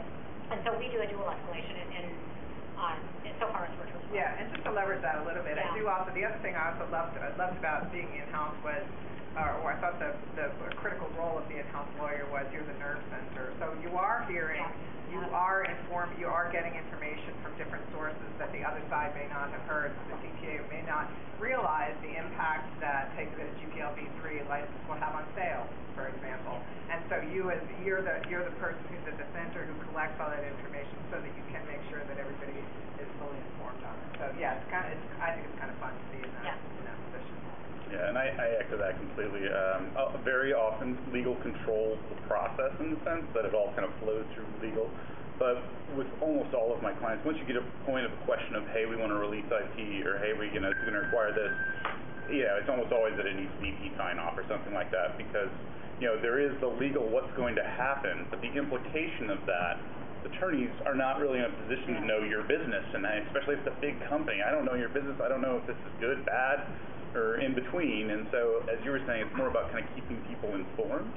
and so we do a dual escalation, and so far it's worked really well. Yeah, and just to leverage that a little bit, I do also, the other thing I also loved about being in-house was, or I thought the critical role of the in-house lawyer was you're the nerve center. So you are hearing, you are informed, you are getting information from different sources that the other side may not have heard. The CTA may not realize the impact that a GPL-v3 license will have on sales, for example. And so you're the person who's at the center who collects all that information so that you can make sure that everybody is fully informed on it. So yeah, I think it's kind of fun to be in that position. Yeah, and I echo that completely. Very often, legal controls the process in the sense that it all kind of flows through legal. But with almost all of my clients, once you get a point of a question of, hey, we want to release IP, or hey, it's going to require this, it's almost always that it needs VP sign-off or something like that, because there is the legal what's going to happen, but the implication of that, attorneys are not really in a position to know your business, and especially if it's a big company. I don't know your business. I don't know if this is good, bad, or in between. And so, as you were saying, it's more about kind of keeping people informed.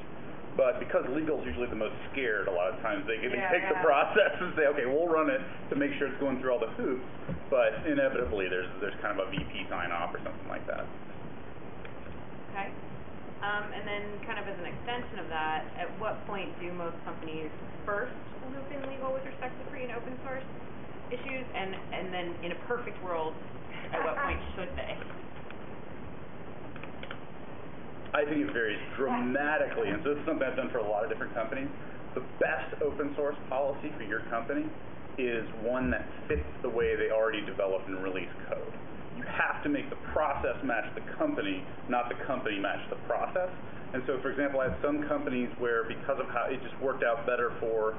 But because legal is usually the most scared, a lot of times they take the process and say, okay, we'll run it to make sure it's going through all the hoops. But inevitably, there's kind of a VP sign-off or something like that. Okay. And then kind of as an extension of that, at what point do most companies first loop in legal with respect to free and open source issues? And then in a perfect world, at what point should they? I think it varies dramatically, and so this is something I've done for a lot of different companies. The best open source policy for your company is one that fits the way they already developed and release code. You have to make the process match the company, not the company match the process. And so, for example, I have some companies where, because of how it just worked out better for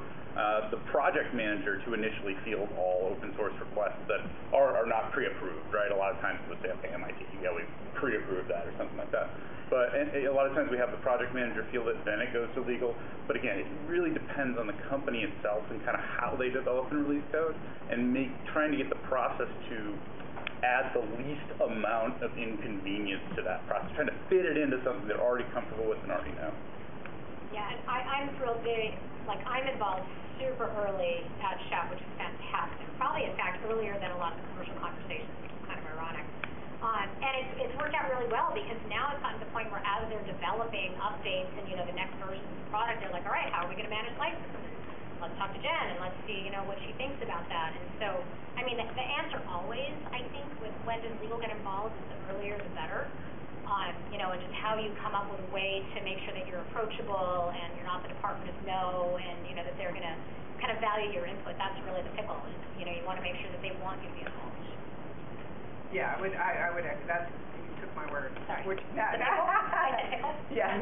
the project manager to initially field all open source requests that are not pre-approved, right? A lot of times we'll say, okay, MIT, yeah, we pre-approved that or something like that. But a lot of times we have the project manager feel it, then it goes to legal. But again, it really depends on the company itself and kind of how they develop and release code, and trying to get the process to add the least amount of inconvenience to that process, trying to fit it into something they're already comfortable with and already know. Yeah, and I'm thrilled I'm involved super early at Shop, which is fantastic. Probably, in fact, earlier than a lot of the commercial conversations, which is kind of ironic. And it's worked out really well, because now it's gotten to the point where as they're developing updates and, the next versions of the product, they're like, all right, how are we going to manage licenses? Let's talk to Jen and let's see, what she thinks about that. And so, I mean, the answer always, I think, with when does legal get involved is the earlier the better. And just how you come up with a way to make sure that you're approachable and you're not the Department of No, and, that they're going to kind of value your input. That's really the pickle. Is, you want to make sure that they want you to be involved. Yeah, I would that's, you took my word. Sorry. Which, I said pickle? Yeah.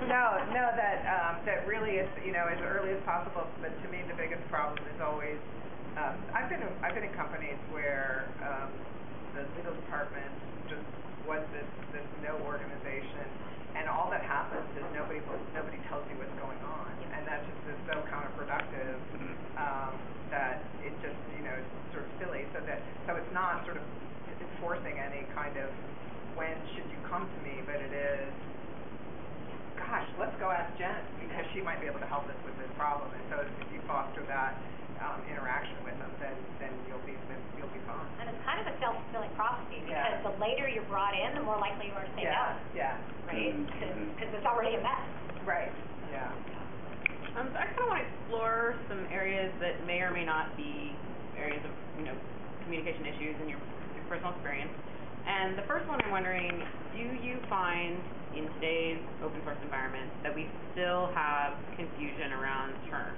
No, that really is, as early as possible, but to me the biggest problem is always, I've been in companies where the legal department just was this no organization, and all that happens is nobody tells you what's going on, and that just is so counterproductive that it just, it's sort of silly. So it's not sort of enforcing any kind of when should you come to me, but it is, gosh, let's go ask Jen, because she might be able to help us with this problem. And so if you foster that interaction with them, then you'll be fine. And it's kind of a self-fulfilling prophecy, because Yeah. the later you're brought in, the more likely you are to say no. Yeah. Right? Because it's already a mess. Right. Yeah. So I kind of want to explore some areas that may or may not be areas of, communication issues in your personal experience. And the first one I'm wondering, do you find in today's open source environment that we still have confusion around terms?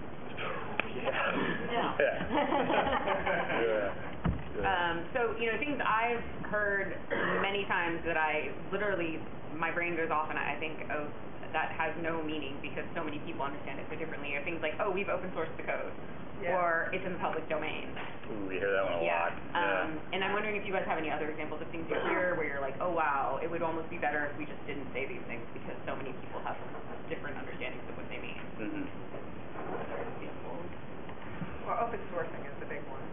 No. So, things I've heard many times that my brain goes off and I think, oh, that has no meaning because so many people understand it so differently, are things like, oh, we've open sourced the code. Yeah. Or it's in the public domain. Ooh, we hear that one a lot. And I'm wondering if you guys have any other examples of things you hear where you're like, oh wow, it would almost be better if we just didn't say these things because so many people have different understandings of what they mean. Mm-hmm. Other examples? Well, open sourcing is the big one.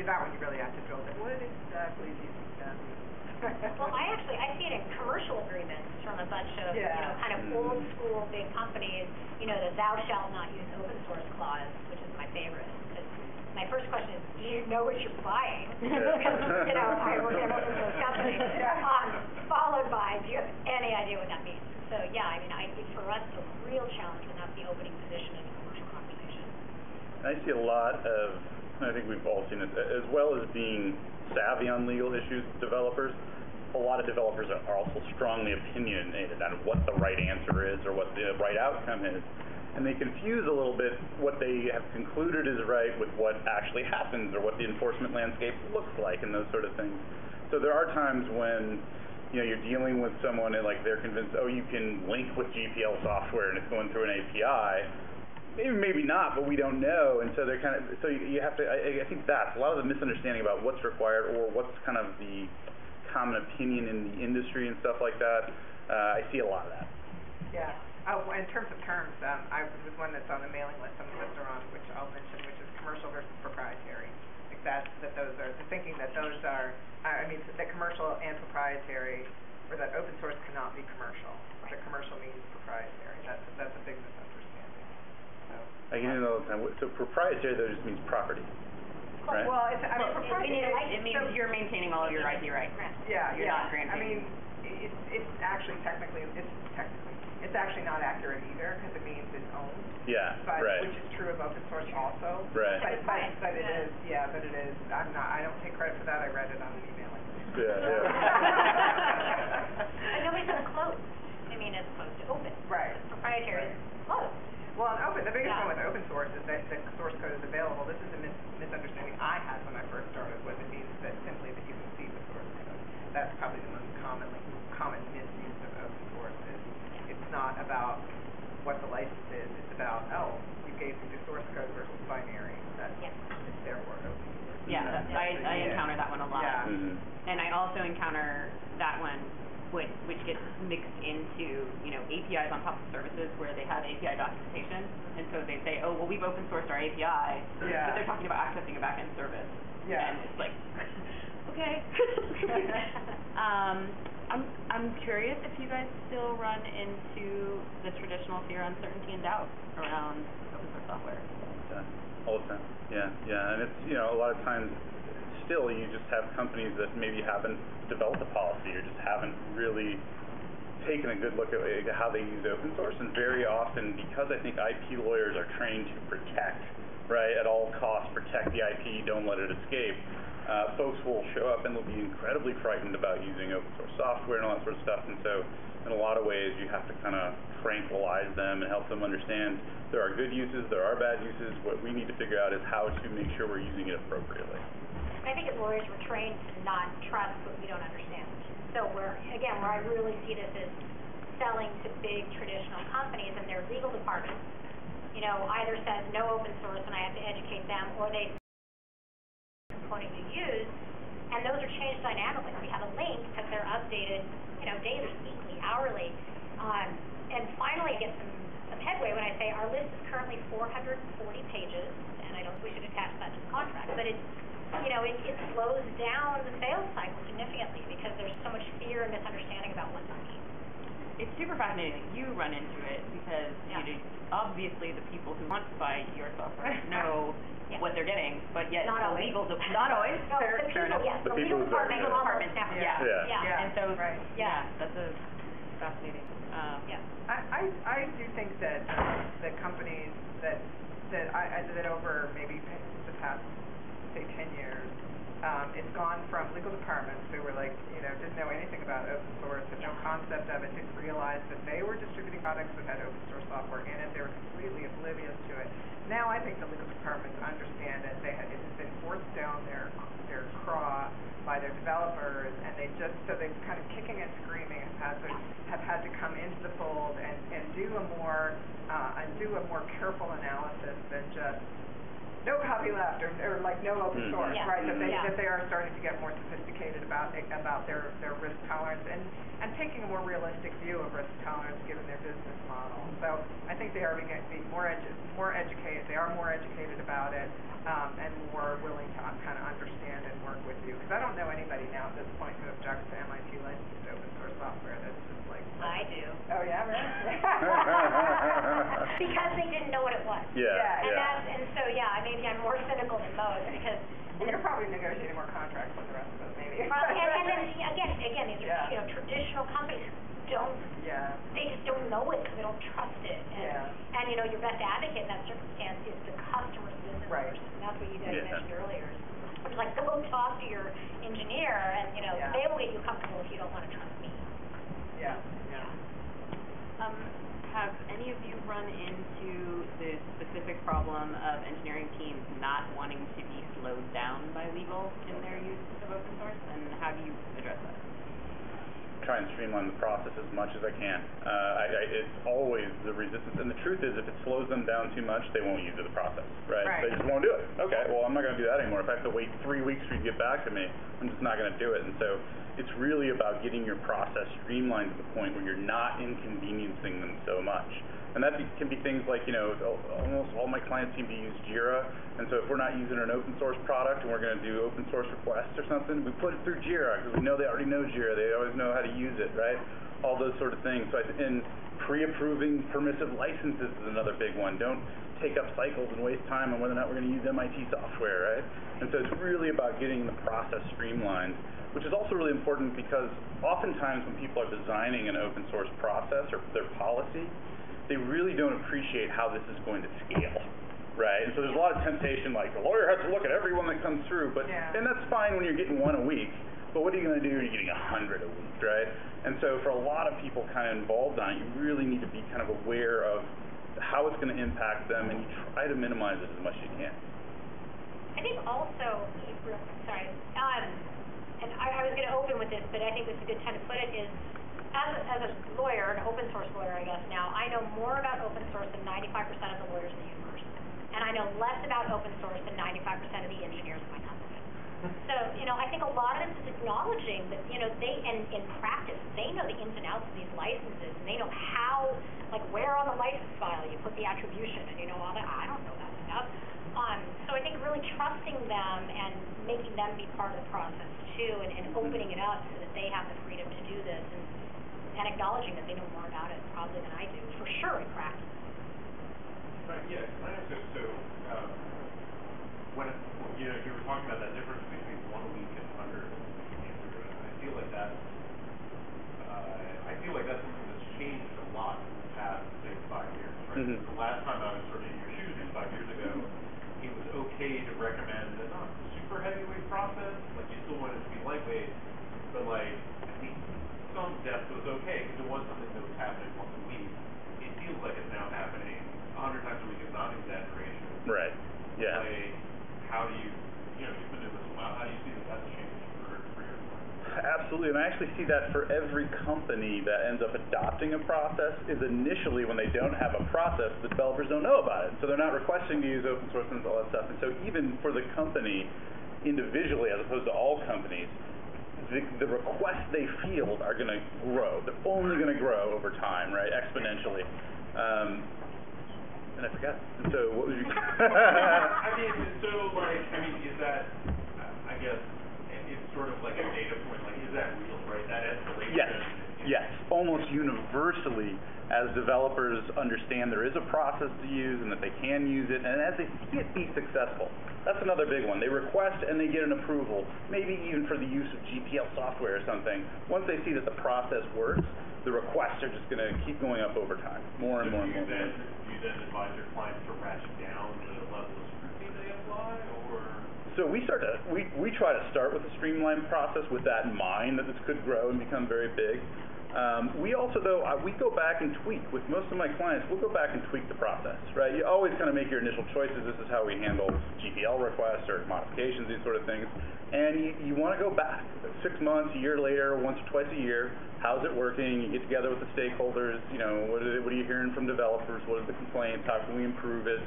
That one you really have to drill down. What exactly do you think that means? Well, I see it in commercial agreements from a bunch of, kind of old school big companies, the thou shalt not use open source clause, which is my favorite. Because my first question is, do you know what you're buying? Because, I work in an open source company. Followed by, do you have any idea what that means? So, yeah, for us, it's a real challenge when that's the opening position in a commercial conversation. I see a lot of, I think we've all seen it, as well as being savvy on legal issues, developers, a lot of developers are also strongly opinionated on what the right answer is or what the right outcome is. And they confuse a little bit what they have concluded is right with what actually happens or what the enforcement landscape looks like and those sort of things. So there are times when you're dealing with someone and they're convinced, oh, you can link with GPL software and it's going through an API. Maybe not, but we don't know, and so they're so you have to. I think that's a lot of the misunderstanding about what's required or what's kind of the common opinion in the industry and stuff like that. I see a lot of that. Yeah. Oh, in terms of terms, there's one that's on the mailing list some of us are on, which I'll mention, which is commercial versus proprietary. That those are the thinking that those are. That commercial and proprietary, or that open source cannot be commercial. Right. That commercial means proprietary. That's a big misunderstanding. I get it all the time. So proprietary, though, just means property, right? Well, it means you're maintaining all of your IP rights. Yeah, you're not granting. It's actually it's actually not accurate either because it means it's owned. Yeah, right. Which is true of open source also. Right. But it is. Yeah, but it is. I don't take credit for that. I read it on an email. Yeah. And nobody says closed. As opposed to open. Right. Proprietary is closed. Well, the biggest one with open source is that the source code is available. This is a misunderstanding I had when I first started, was it means that simply that you can see the source code. That's probably the most common misuse of open source is it's not about what the license is. It's about, you gave me the source code versus binary. It's therefore open source. Yeah, I encounter that one a lot. Yeah. And I also encounter that one which gets mixed into, APIs on top of services where they have API documentation, and so they say, oh, well, we've open sourced our API, but they're talking about accessing a backend service, and it's like, okay. I'm curious if you guys still run into the traditional fear, uncertainty, and doubt around open source software. All the time. Yeah, and it's, a lot of times, still, you just have companies that maybe haven't developed a policy or just haven't really taken a good look at how they use open source, and very often, because I think IP lawyers are trained to protect, right, at all costs, protect the IP, don't let it escape, folks will show up and they'll be incredibly frightened about using open source software and all that sort of stuff, and so in a lot of ways you have to kind of tranquilize them and help them understand there are good uses, there are bad uses. What we need to figure out is how to make sure we're using it appropriately. I think as lawyers we're trained to not trust what we don't understand. So where I really see this is selling to big traditional companies and their legal departments, either says no open source and I have to educate them, or they component to use, and those are changed dynamically. We have a link because they're updated, daily, weekly, hourly, and finally get some headway when I say our list is currently 440 pages, and I don't think we should attach that to the contract, but it's it slows down the sales cycle significantly because there's so much fear and misunderstanding about what this means. It's super fascinating that you run into it because obviously the people who want to buy your software know what they're getting, but yet not always. Not always. No, fair enough. yes, the legal people department have And so that's a fascinating. I do think that companies that over maybe the past, say, 10 years, it's gone from legal departments who were like, didn't know anything about open source, had no concept of it, didn't realize that they were distributing products that had open source software in it. They were completely oblivious to it. Now I think the legal departments understand it. It has been forced down their craw by their developers, and they're kind of kicking and screaming have had to come into the fold and do a more careful analysis than just no copy left or like no open source, right? That they are starting to get more sophisticated about their risk tolerance and taking a more realistic view of risk tolerance given their business model. So I think they are beginning to be more educated. They are more educated about it and more willing to kind of understand and work with you. Because I don't know anybody now at this point who objects to MIT licensed open source software. That's just like I do. Oh yeah, really? Because they didn't know what it was. And so maybe I'm more cynical than most because. And you're probably negotiating more contracts than the rest of us, maybe. And then again, these are traditional companies who don't. They just don't know it because they don't trust it. And your best advocate in that circumstance is the customer's business person. And that's what you guys mentioned earlier. It's like go talk to your engineer, and they will get you comfortable if you don't want to trust me. Have any of you run into the specific problem of engineering teams not wanting to be slowed down by legal in their use of open source, and how do you address that? Try and streamline the process as much as I can. It's always the resistance, and the truth is if it slows them down too much, they won't use the process, right? They just won't do it. Okay, well, I'm not going to do that anymore. If I have to wait 3 weeks for you to get back to me, I'm just not going to do it. And so it's really about getting your process streamlined to the point where you're not inconveniencing them so much. And that can be things like, almost all my clients seem to use Jira, and so if we're not using an open source product and we're going to do open source requests or something, we put it through Jira because we know they already know Jira, they always know how to use it, right? All those sort of things. And pre-approving permissive licenses is another big one. Don't take up cycles and waste time on whether or not we're going to use MIT software, right? And so it's really about getting the process streamlined, which is also really important because oftentimes when people are designing an open source process or their policy, they really don't appreciate how this is going to scale, right? And so there's a lot of temptation, like the lawyer has to look at every one that comes through, and that's fine when you're getting one a week, but what are you going to do when you're getting 100 a week, right? And so for a lot of people kind of involved on it, you really need to be kind of aware of how it's going to impact them, and you try to minimize it as much as you can. I think also, and I was going to open with this, but I think this is a good time to put it, is as a lawyer, an open source lawyer, I guess now, I know more about open source than 95% of the lawyers in the universe. And I know less about open source than 95% of the engineers in my company. So, I think a lot of this is acknowledging that, they, and in practice, they know the ins and outs of these licenses, and they know how, like, where on the license file you put the attribution, and all that. I don't know that stuff. So I think really trusting them and making them be part of the process too, and opening it up so that they have the freedom to do this, and acknowledging that they know more about it probably than I do, for sure, in practice. Right, yeah, can I ask so, when, you were talking about that difference between 1 week and 100, I feel like that's something that's changed a lot in the past, say, 5 years, right? Mm-hmm. The last time I was sort of in your shoes 5 years ago, it was okay to recommend a not super heavyweight process, like you still wanted it to be lightweight, but like, I think some depth was okay, because it was something that was happening once a week. It feels like it's now happening 100 times a week is not an exaggeration. Right. Yeah. Like, how do you, you've been doing this a while, how do you see that that's changed for your clients? Absolutely, and I actually see that for every company that ends up adopting a process is initially when they don't have a process, the developers don't know about it. So they're not requesting to use open source and all that stuff. And so even for the company individually, as opposed to all companies, the requests they field are going to grow. They're only going to grow over time, right, exponentially. And I forgot. And so what was your... is that, I guess, it's sort of like a data point, like, is that real, right? That escalation? Yes. Almost universally, as developers understand there is a process to use and that they can use it, and as they see it be successful. That's another big one. They request and they get an approval, maybe even for the use of GPL software or something. Once they see that the process works, the requests are just going to keep going up over time, more and more and more. Do you then advise your clients to ratchet down the level of scrutiny they apply, or? So we try to start with a streamlined process with that in mind, that this could grow and become very big. We also, though, we go back and tweak. With most of my clients, we'll go back and tweak the process, right? You always kind of make your initial choices. This is how we handle GPL requests or modifications, these sort of things. And you want to go back 6 months, a year later, once or twice a year. How's it working? You get together with the stakeholders. What are you hearing from developers? What are the complaints? How can we improve it?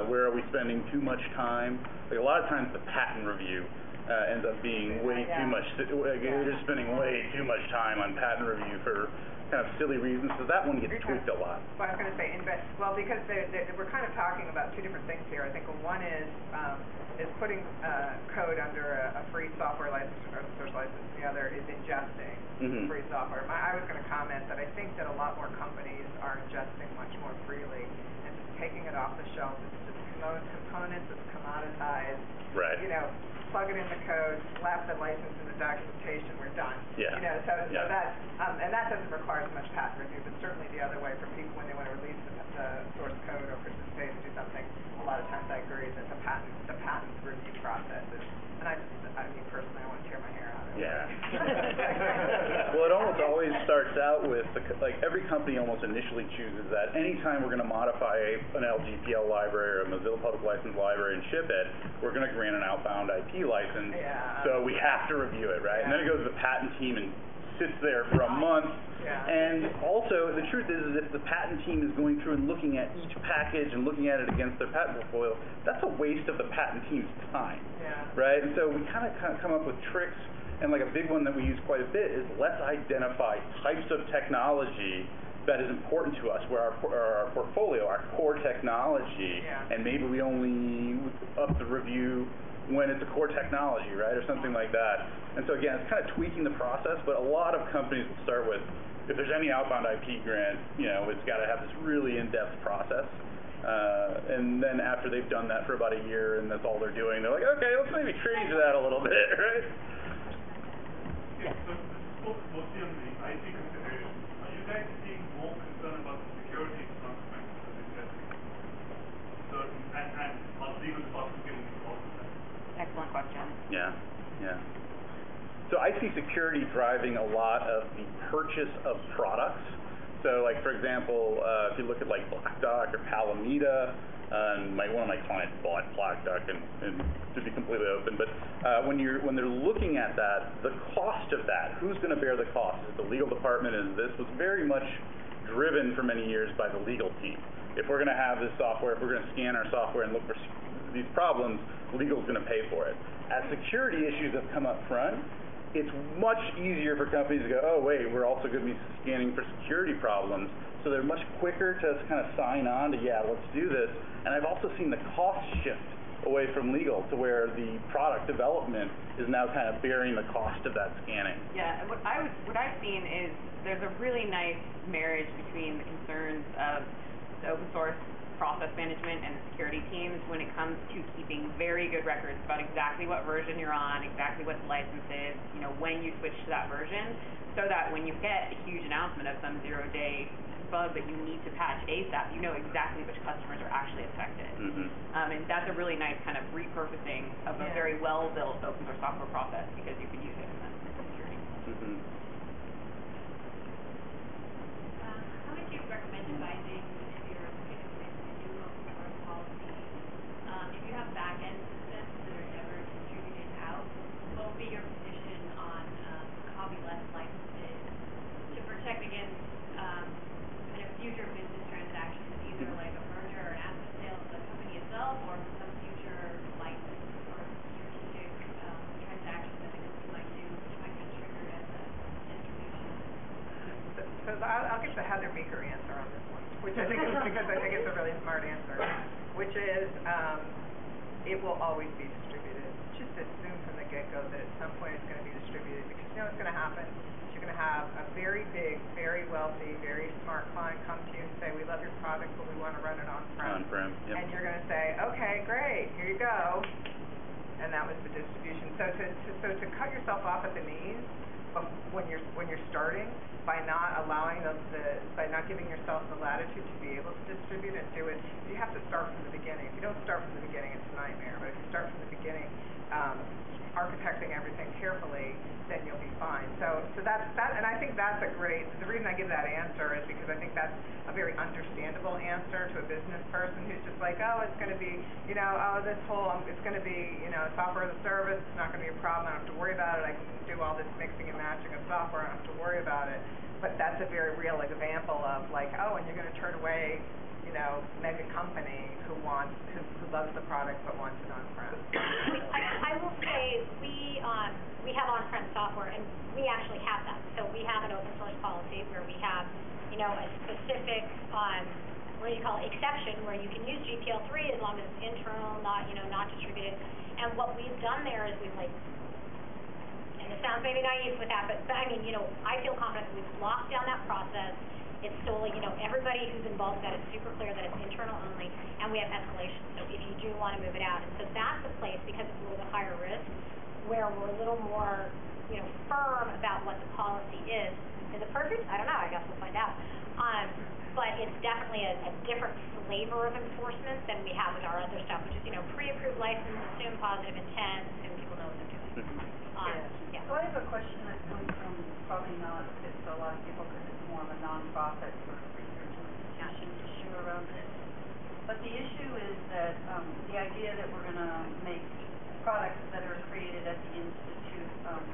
Where are we spending too much time? Like a lot of times, the patent review ends up being way too much. You're just spending way too much time on patent review for kind of silly reasons, so that one gets tweaked a lot. Well, I was going to say, because we're kind of talking about two different things here. I think one is putting code under a free software license or open source license. The other is ingesting free software. I was going to comment that I think that a lot more companies are ingesting much more freely and just taking it off the shelf. It's just components, it's commoditized. Right. Plug it in the code, slap the license in the documentation, we're done. Yeah. So that and that doesn't require as much patent review, but certainly the other way for people when they want to release the source code or participate and do something, a lot of times I agree that the patent review process is, and I personally, I want to tear my hair out of it. Yeah. Well, it almost always starts out with, every company almost initially chooses that anytime we're going to modify an LGPL library or a Mozilla Public License library and ship it, we're going to grant an outbound IP license, so we have to review it, right? And then it goes to the patent team and sits there for a month. And also, the truth is if the patent team is going through and looking at each package and looking at it against their patent portfolio, that's a waste of the patent team's time, right? And so we kind of come up with tricks, and like a big one that we use quite a bit is let's identify types of technology that is important to us, where our portfolio, our core technology, and maybe we only up the review when it's a core technology, right, or something like that. And so again, it's kind of tweaking the process, but a lot of companies will start with, if there's any outbound IP grant, it's got to have this really in-depth process. And then after they've done that for about a year and that's all they're doing, they're like, okay, let's maybe change that a little bit, right? Yeah, so mostly on the IT consideration. Are you guys seeing more concern about the security consequences of this testing? So, and are legal departments getting involved in that? Excellent question. Yeah. So I see security driving a lot of the purchase of products. So like, for example, if you look at like Black Duck or Palamida, one of my clients bought Black Duck, and to be completely open, but when they're looking at that, the cost of that, who's going to bear the cost? Is it the legal department? This was very much driven for many years by the legal team. If we're going to have this software, if we're going to scan our software and look for these problems, legal's going to pay for it. As security issues have come up front, it's much easier for companies to go, oh wait, we're also going to be scanning for security problems. So they're much quicker to kind of sign on to, yeah, let's do this. And I've also seen the cost shift away from legal to where the product development is now kind of bearing the cost of that scanning. Yeah, and what I've seen is there's a really nice marriage between the concerns of the open source process management and the security teams when it comes to keeping very good records about exactly what version you're on, exactly what the license is, you know, when you switch to that version, so that when you get a huge announcement of some 0-day bug that you need to patch ASAP, you know exactly which customers are actually affected. And that's a really nice kind of repurposing of a very well-built open source software process because you can use it in the security. How would you recommend advising if you're looking to do open source policy? If you have back-end systems that are never distributed out, what would be your position on copyleft licenses to protect against kind of future business transactions, either like a merger or an asset sale of the company itself, or some future license or strategic transaction that the company might do, which might get triggered as a distribution? So I'll get the Heather Meeker answer on this one, which I think is because I think it's a really smart answer, which is it will always be distributed. Just assume from the get-go that at some point it's going to be distributed, because you know what's going to happen. You're going to have a very big, very wealthy, very smart client come to you and say, we love your product, but we want to run it on-prem. And you're going to say, okay, great, here you go. And that was the distribution. So to cut yourself off at the knees when you're starting by not allowing by not giving yourself the latitude to be able to distribute and do it, you have to start from the beginning. If you don't start from the beginning, it's a nightmare. But if you start from the beginning, architecting everything carefully, then you'll be fine. So that's that, and I think that's the reason I give that answer is because I think that's a very understandable answer to a business person who's just like, oh, it's going to be, you know, it's going to be, you know, software as a service, it's not going to be a problem, I don't have to worry about it, I can do all this mixing and matching of software, I don't have to worry about it. But that's a very real example of like, oh, and you're going to turn away, you know, mega company who loves the product but wants it on-prem. I will say we have on-prem software, and we actually have that. So we have an open source policy where we have, you know, a specific what do you call it, exception where you can use GPL3 as long as it's internal, not distributed. And what we've done there is we've like, and it sounds maybe naive with that, but I mean, you know, I feel confident that we've locked down that process. It's solely, you know, everybody who's involved with that is super clear that it's internal only, and we have escalation. So if you do want to move it out, and so that's a place, because it's a little bit higher risk, where we're a little more, you know, firm about what the policy is. Is it perfect? I don't know. I guess we'll find out. But it's definitely a different flavor of enforcement than we have with our other stuff, which is, you know, pre-approved license, assume positive intent, assume people know what they're doing. Yeah. So I have a question that comes from probably not fit to a lot of people because it's more of a non-profit sort of research institution issue around this. But the issue is that the idea that we're going to make products that are created at the Institute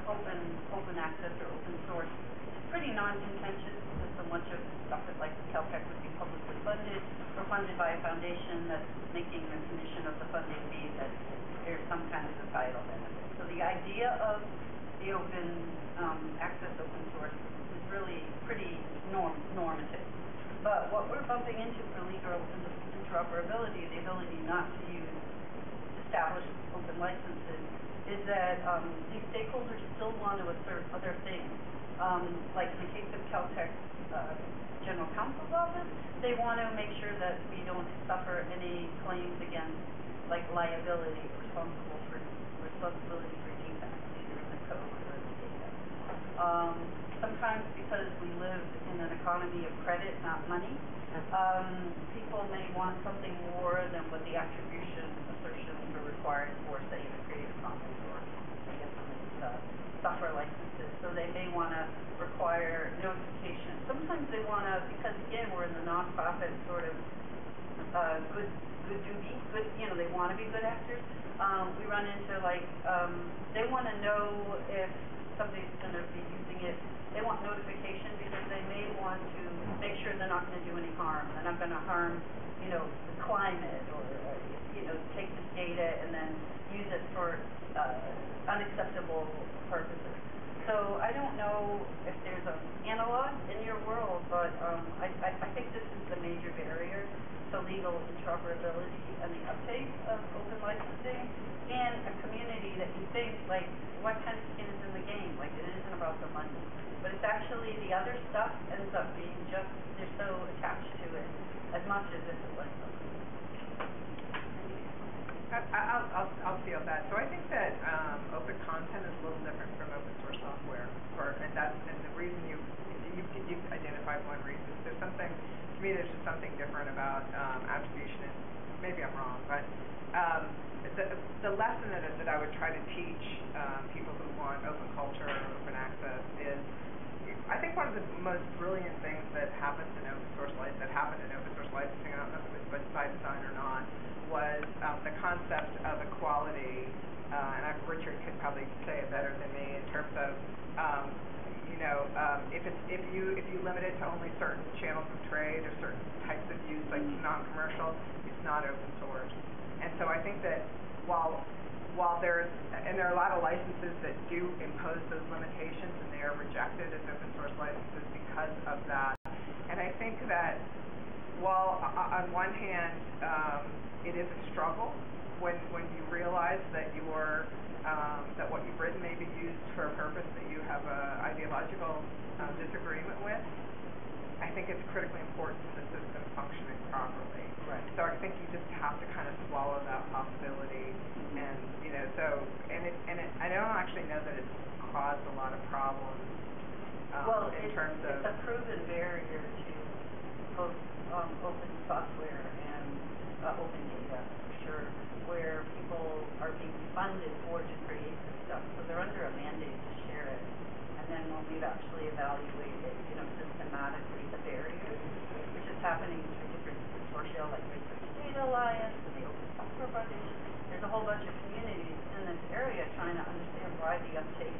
open access or open source is pretty non-contentious because so much of stuff like Caltech would be publicly funded or funded by a foundation that's making the condition of the funding be that there's some kind of societal benefit. So the idea of the open access open source is really pretty normative. But what we're bumping into for legal interoperability, the ability not to use established open licenses, is that these stakeholders still want to assert other things. Like in the case of Caltech's General Counsel's office, they want to make sure that we don't suffer any claims against like liability, responsibility for defects, either in the code or in the data. Sometimes because we live in an economy of credit, not money, people may want something more than what the attribution assertions are required for, say, in a Creative Commons or I guess some of these software licenses. So they may want to require notification. Sometimes they want to, because again, we're in the nonprofit sort of good, you know, they want to be good actors. We run into like, they want to know if somebody's going to be using it. They want notification because they may want to make sure they're not going to do any harm. They're not going to harm, you know, the climate or, you know, take this data and then use it for unacceptable purposes. know if there's an analog in your world, but I think this is the major barrier to legal interoperability and the uptake of open licensing in a community that you think, like, what kind of skin is in the game? Like, it isn't about the money. But it's actually the other stuff ends up being just, they're so attached to it as much as if it was something. I'll field that. So I think that open content is a little different from open source software, and the reason you've identified one reason. There's something, to me, there's just something different about attribution, and maybe I'm wrong, but the lesson that I would try to teach people who want open culture or open access is, I think one of the most brilliant things that happened in open source licensing, I don't know if it was by design or not, was the concept of equality, and Richard could probably say it better than me in terms of, if you limit it to only certain channels of trade or certain types of use, like non-commercial, it's not open source. And so I think that while there are a lot of licenses that do impose those limitations, and they are rejected as open source licenses because of that. And I think that while on one hand it is a struggle when you realize that that what you've written may be used for a purpose that you have an ideological disagreement with, I think it's critically important to the system functioning properly. Right. So I think you just have to kind of swallow that possibility, and I don't actually know that it's caused a lot of problems in terms of. It's a proven barrier to both open software and open data, for sure, where people are being funded to create this stuff, so they're under a mandate to share it. And then when we've actually evaluated, systematically the barriers, which is happening through different consortia like Research Data Alliance and the Open Software Foundation, there's a whole bunch of communities in this area trying to understand why the uptake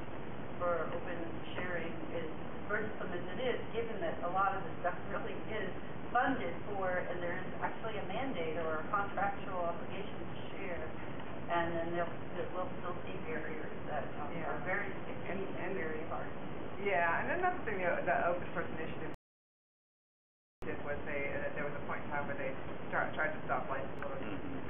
for open sharing is as burdensome as it is, given that a lot of the stuff really is funded for, and there is actually a mandate or a contractual obligation to share, and then we'll still see barriers that are very sticky and very hard. Yeah, and another thing the open source initiative did was there was a point in time where they tried to stop license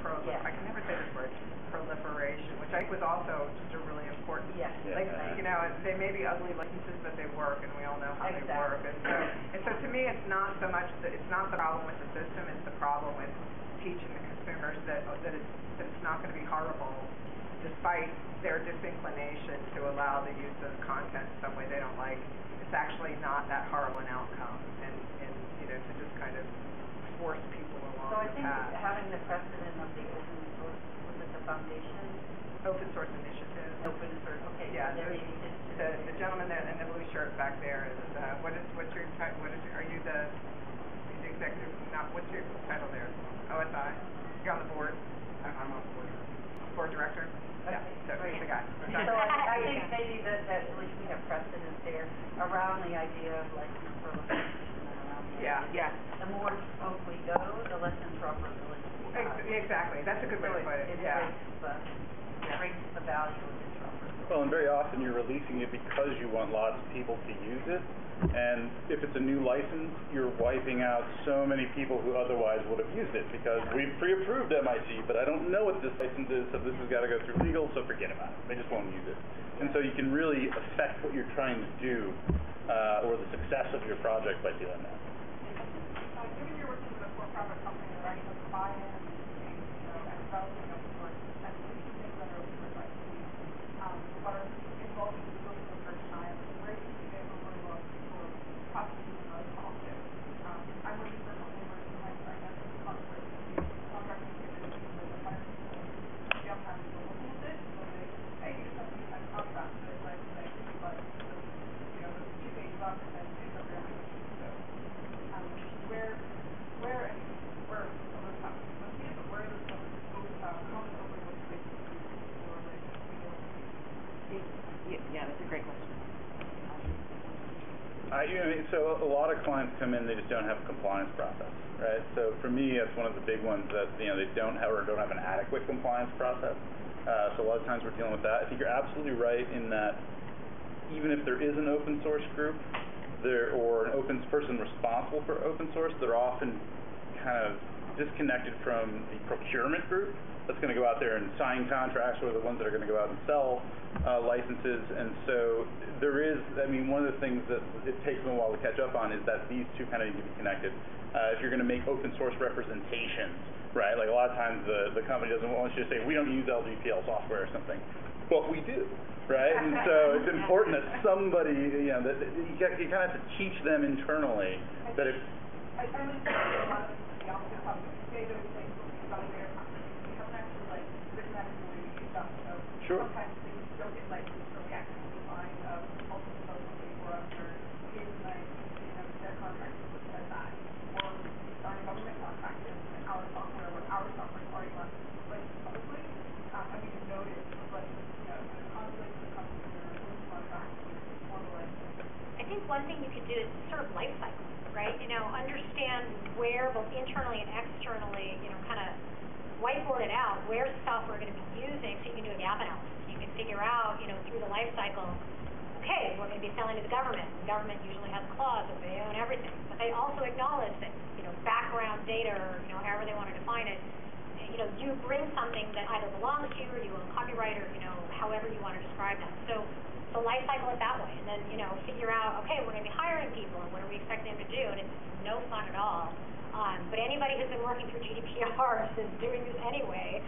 I can never say this word, proliferation, which I think was also just a really important. Yes. They may be ugly licenses, but they work, and we all know how they work. And so to me, it's not so much it's not the problem with the system; it's the problem with teaching the consumers that it's not going to be horrible, despite their disinclination to allow the use of content in some way they don't like. It's actually not that horrible an outcome, and to just kind of force people along the path. So I think having the precedent of the open source, was it the foundation? Open source initiative. Open source, okay. Yeah, so the gentleman in the blue shirt back there is, are you the executive, what's your title there? OSI? You're on the board? I'm on the board. Board director? Okay, so he's the guy. So I think maybe that at least we have precedent there around the idea of license proliferation. Yeah. The more smoke we go, the less interoperability we have. Exactly. That's a good way to put it. It breaks the value of interoperability. Well, and very often you're releasing it because you want lots of people to use it. And if it's a new license, you're wiping out so many people who otherwise would have used it, because we've pre-approved MIT, but I don't know what this license is, so this has got to go through legal, so forget about it. They just won't use it. And so you can really affect what you're trying to do, or the success of your project by doing that. Given you're working with a for-profit company that already has buy-in and developing open source, and releasing things under open source licensing, but are involved in legal for the first time, where do you get really well for processing and other politics? I'm working for a company where I guess the contracting given with the fire system, you don't have people looking at it, so they, hey, here's something you have a contract with, like, but the $280 and then it's a very where some of the stuff is associated, but where the stuff is comes over with Yeah, that's a great question. So a lot of clients come in, they just don't have a compliance process, right? So for me, that's one of the big ones that they don't have or don't have an adequate compliance process. So a lot of times we're dealing with that. I think you're absolutely right in that even if there is an open source group, or an open person responsible for open source, they're often kind of disconnected from the procurement group that's going to go out there and sign contracts, or the ones that are going to go out and sell licenses. And so there is, I mean, one of the things that it takes them a while to catch up on is that these two kind of need to be connected. If you're going to make open source representations, right, like a lot of times the company doesn't want you to say, we don't use LGPL software or something, but we do, right? And so it's important that somebody, you know, that you kind of have to teach them internally that if... I find this a lot of the opposite topic. Today there was like something about a data conference. We haven't actually like written that into the way stuff, so Sure. sometimes things don't get licensed, so we actually find multiple somebody for us or in like, you know, their contracts says that. Or we sign a government contract and our software is already licensed publicly. I mean, it's noted, but you know, the conflict that comes with the contract is formalized. I think one thing you could do is sort of life cycle, right? You know, understand where both internally and externally, you know, kind of whiteboard it out, where's the software going to be using, so you can do a gap analysis. You can figure out, you know, through the life cycle, okay, we're going to be selling to the government. The government usually has a clause that they own everything, but they also acknowledge that, you know, background data, or, you know, however they want to define it, you know, you bring something that either belongs to you or you own copyright, or, you know, however you want to describe that. So life cycle it that way, and then, you know, figure out, okay, we're going to be hiring people, and what are we expecting them to do, and it's no fun at all. But anybody who's been working through GDPR is doing this anyway.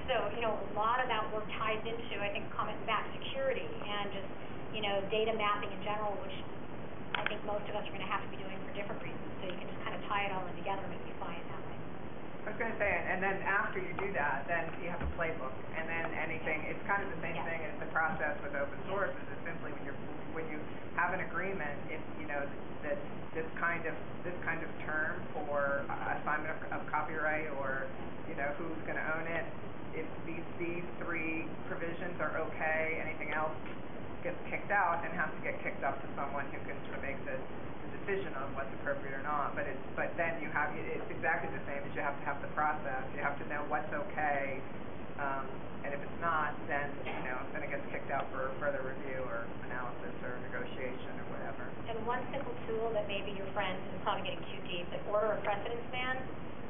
So, you know, a lot of that work ties into, I think, comment back security and just, you know, data mapping in general, which I think most of us are going to have to be doing for different reasons. So you can just kind of tie it all in together and make it fine that way. I was going to say, and then after you do that, then you have a playbook, and then anything, it's kind of the same thing as the process with open source, is it's simply when you have an agreement, if, you know, that this kind of term for assignment of copyright, or, you know, who's going to own it, if these three provisions are okay, anything else gets kicked out and has to get kicked up to someone who can sort of make the decision on what's appropriate or not. But then you have, it's exactly the same as you have to have the process. You have to know what's okay, and if it's not, then, you know, then it gets kicked out for further review or analysis or negotiation or whatever. And one simple tool that maybe your friend is probably getting too deep, but order a precedence man.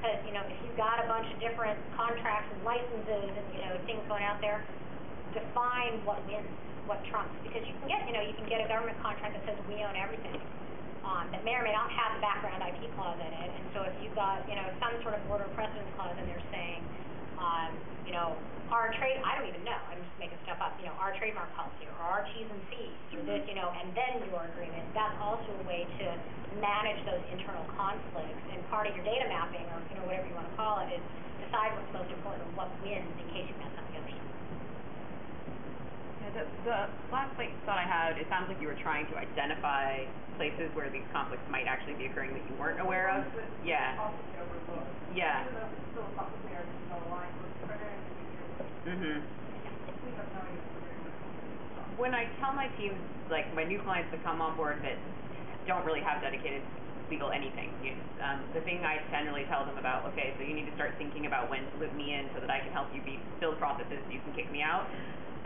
Because, you know, if you've got a bunch of different contracts and licenses and, you know, things going out there, define what wins, what trumps. Because you can get, you know, you can get a government contract that says we own everything, that may or may not have the background IP clause in it. And so if you've got, you know, some sort of order of precedence clause and they're saying, you know, our I don't even know, I'm just making stuff up, you know, our trademark policy or our T's and C's or this, you know, and then your agreement, that's also a way to manage those internal conflicts. And part of your data mapping, or, you know, whatever you want to call it, is decide what's most important and what wins in case you mess up the other stuff. Yeah, the last place thought I had, it sounds like you were trying to identify places where these conflicts might actually be occurring that you weren't aware of. Yeah. Yeah. When I tell my teams, like my new clients that come on board that don't really have dedicated legal anything, the thing I generally tell them about, okay, so you need to start thinking about when to loop me in so that I can help you build processes so you can kick me out.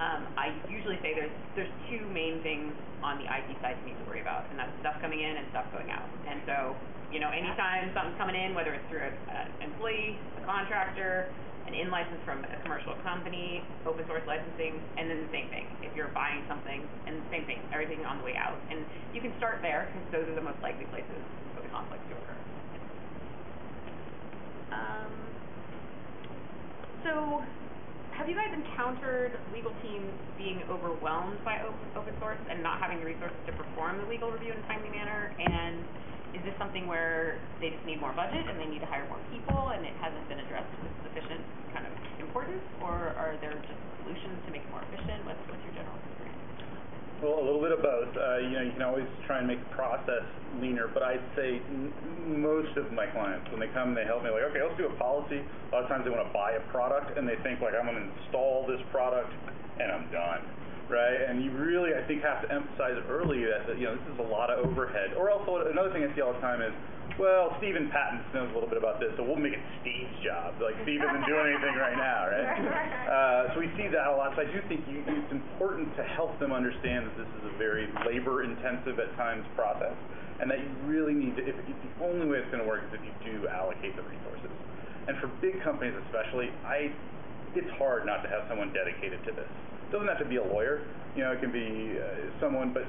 I usually say there's two main things on the IP side you need to worry about, and that's stuff coming in and stuff going out. And so, you know, anytime something's coming in, whether it's through an employee, a contractor, an in-license from a commercial company, open source licensing, and then the same thing if you're buying something, and the same thing, everything on the way out. And you can start there because those are the most likely places for the conflicts to occur. So, have you guys encountered legal teams being overwhelmed by open source and not having the resources to perform the legal review in a timely manner? And is this something where they just need more budget and they need to hire more people and it hasn't been addressed with sufficient kind of importance, or are there just solutions to make it more efficient? What's your general experience? Well, a little bit of both. You know, you can always try and make the process leaner, but I'd say most of my clients, when they come, they help me like, okay, let's do a policy. A lot of times they want to buy a product and they think like, I'm going to install this product and I'm done. right? And you really, I think, have to emphasize early that this is a lot of overhead. Or else another thing I see all the time is, well, Steve in patents knows a little bit about this, so we'll make it Steve's job. Like, Steve isn't doing anything right now, right? So we see that a lot. So I do think it's important to help them understand that this is a very labor-intensive at times process, and that you really need to, if the only way it's going to work is if you do allocate the resources. And for big companies especially, it's hard not to have someone dedicated to this. It doesn't have to be a lawyer. It can be someone, but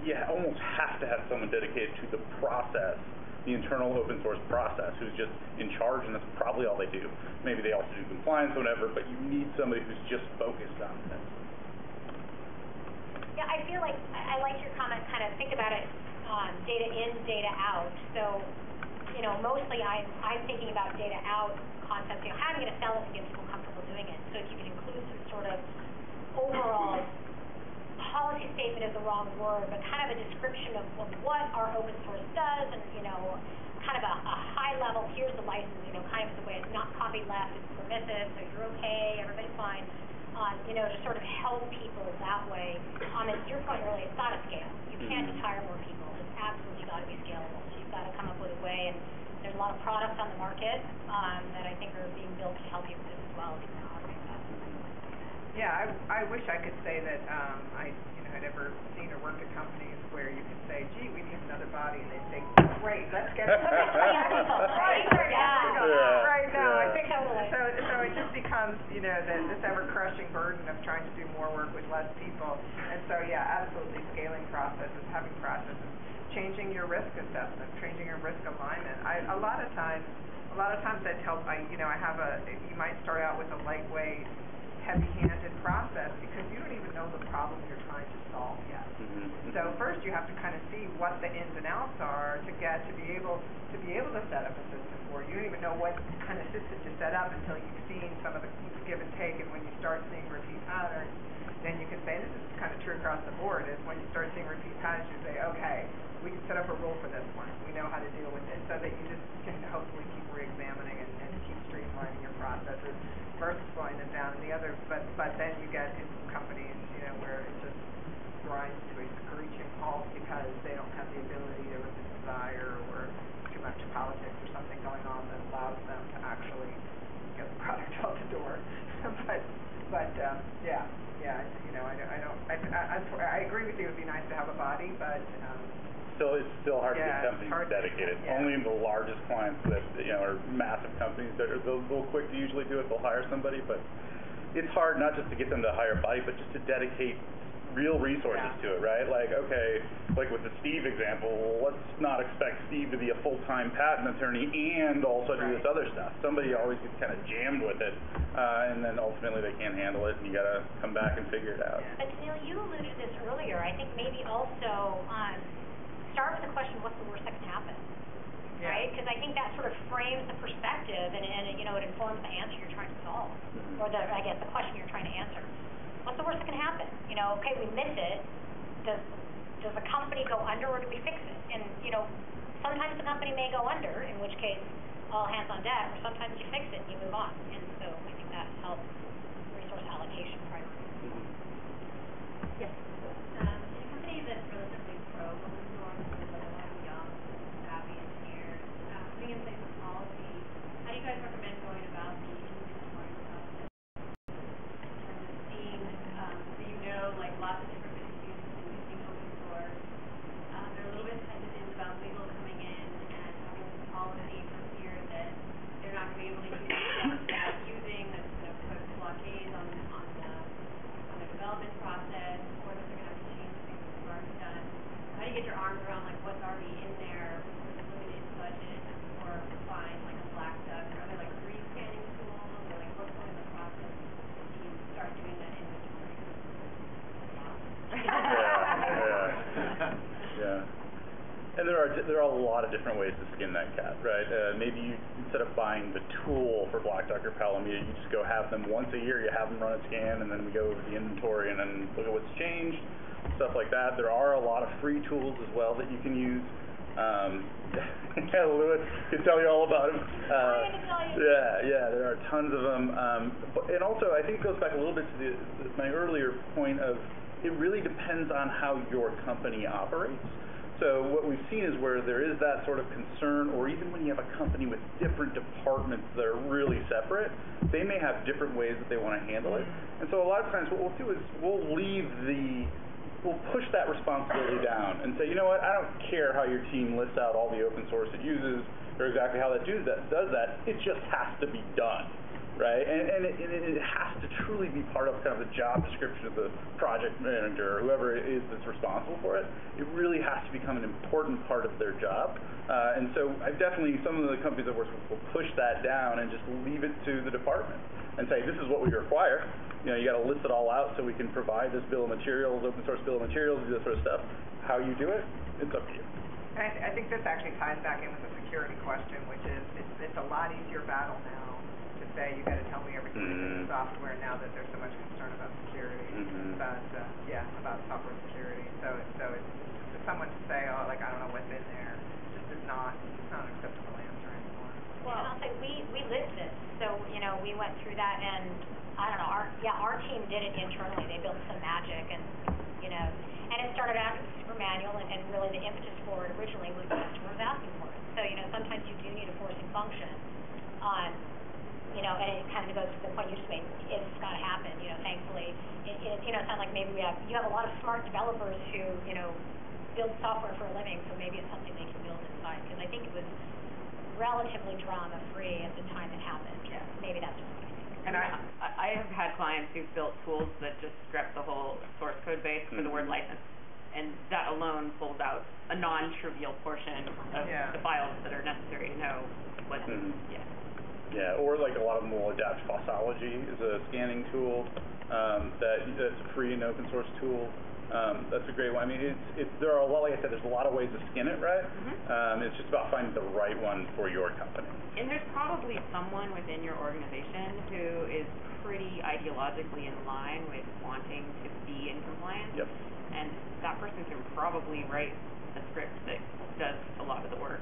you almost have to have someone dedicated to the process, the internal open source process, who's just in charge, and that's probably all they do. Maybe they also do compliance or whatever, but you need somebody who's just focused on this. Yeah, I feel like I like your comment, kind of think about it data in, data out. So, mostly I'm thinking about data out concepts, how am I going to sell it and get people comfortable doing it? So if you can include some sort of overall policy statement is the wrong word, but kind of a description of what our open source does, and kind of a high level, here's the license, kind of the way it's not copyleft, it's permissive, so you're okay, everybody's fine, to sort of help people that way. And to your point earlier, it's got to scale. You can't just hire more people. It's absolutely got to be scalable. So you've got to come up with a way, and there's a lot of products on the market that I think are being built to help you with this as well, if you want to automate that. Yeah, I wish I could say that I had ever seen or worked at companies where you could say, gee, we need another body, and they'd say, great, let's get it. Right now. I think so it just becomes, this ever-crushing burden of trying to do more work with less people. And so, yeah, absolutely scaling processes, having processes, changing your risk assessment, changing your risk alignment. A lot of times that helps. You might start out with a lightweight, heavy-handed process because you don't even know the problem you're trying to solve yet. So first you have to kind of see what the ins and outs are to be able to set up a system for it. You don't even know what kind of system to set up until you've seen some of the give and take, and when you start seeing repeat patterns, then you can say, this is kind of true across the board, is when you start seeing repeat patterns, you say, okay, we can set up a rule for this one. We know how to deal with it, so that you just can hopefully keep re-examining and keep streamlining your processes versus slowing them down. And the other, but then you get into companies, where it just grinds to a screeching halt because they don't have the ability or the desire or too much politics or something going on that allows them to actually get the product out the door. I agree with you. It would be nice to have a body, but it's still hard to get companies dedicated. Yeah. Only the largest clients that are massive companies that are they'll quick to usually do it. They'll hire somebody, but it's hard not just to get them to hire a body, but just to dedicate real resources to it, right? Like, okay, like with the Steve example, let's not expect Steve to be a full-time patent attorney and also do this other stuff. Somebody always gets kind of jammed with it, and then ultimately they can't handle it, and you got to come back and figure it out. But Tennille, you alluded to this earlier. I think maybe also start with the question, what's the worst that can happen? Right? Because I think that sort of frames the perspective, and it informs the answer you're trying to solve, or the question you're trying to answer. What's the worst that can happen? Okay, we miss it. Does the company go under, or do we fix it? And sometimes the company may go under, in which case all hands on deck, or sometimes you fix it and you move on. And so I think that helps resource allocation priorities. Yes. In a company that's relatively pro-open source, with a lot of young, savvy engineers, putting in place a policy, how do you guys recommend going about the inventory process? In terms of seeing, like lots of different business units using open source. They're a little bit hesitant about legal coming in and having this policy for fear that they're not going to be able to use stuff they're not using, that's going to put blockades on the development process, or that they're going to have to change things that they've already done. How do you get your arms around what's already in there with a limited budget, or find a black duck? Are there re-scanning tools, or what's going in the process if you start doing that inventory? Yeah. And there are a lot of different ways to skin that cat, right? Maybe you, instead of buying the tool for Black Duck or Palamita, you just go have them once a year, you have them run a scan, and then we go over the inventory and then look at what's changed, stuff like that. There are a lot of free tools as well that you can use. Lewis can tell you all about them. There are tons of them. And also, I think it goes back a little bit to my earlier point of it really depends on how your company operates. So what we've seen is where there is that sort of concern, or even when you have a company with different departments that are really separate, they may have different ways that they want to handle it. And so a lot of times what we'll do is we'll push that responsibility down and say, you know what, I don't care how your team lists out all the open source it uses or exactly how that does that, it just has to be done. Right, and it has to truly be part of kind of the job description of the project manager or whoever it is that's responsible for it. It really has to become an important part of their job. And so I definitely, some of the companies I've worked with will push that down and just leave it to the department and say, this is what we require. You know, you got to list it all out so we can provide this bill of materials, open source bill of materials, do this sort of stuff. How you do it, it's up to you. And I think this actually ties back in with the security question, which is it's a lot easier battle now to say you got to tell me everything in the software now that there's so much concern about security, about software security. So it's for someone to say, oh, like I don't know what's in there, just is not an acceptable answer anymore. Well, and I'll say we lived this. So we went through that, and I don't know, our team did it internally. They built some magic, and and it started out super manual, and really the impetus for it originally was customers asking for it. So sometimes you do need a forcing function on. And it kind of goes to the point you just made. It's got to happen. Thankfully, it sounds like maybe you have a lot of smart developers who build software for a living, so maybe it's something they can build inside. Because I think it was relatively drama-free at the time it happened. Yeah. Maybe that's just what I think. And I have had clients who've built tools that just scrap the whole source code base for the word license, and that alone pulls out a non-trivial portion of the files that are necessary to know what. Yeah, or like a lot of them will adapt Fossology is a scanning tool that's a free and open source tool. That's a great one. I mean, there are a lot, like I said, there's a lot of ways to skin it, right? It's just about finding the right one for your company. And there's probably someone within your organization who is pretty ideologically in line with wanting to be in compliance. Yep. And that person can probably write a script that does a lot of the work.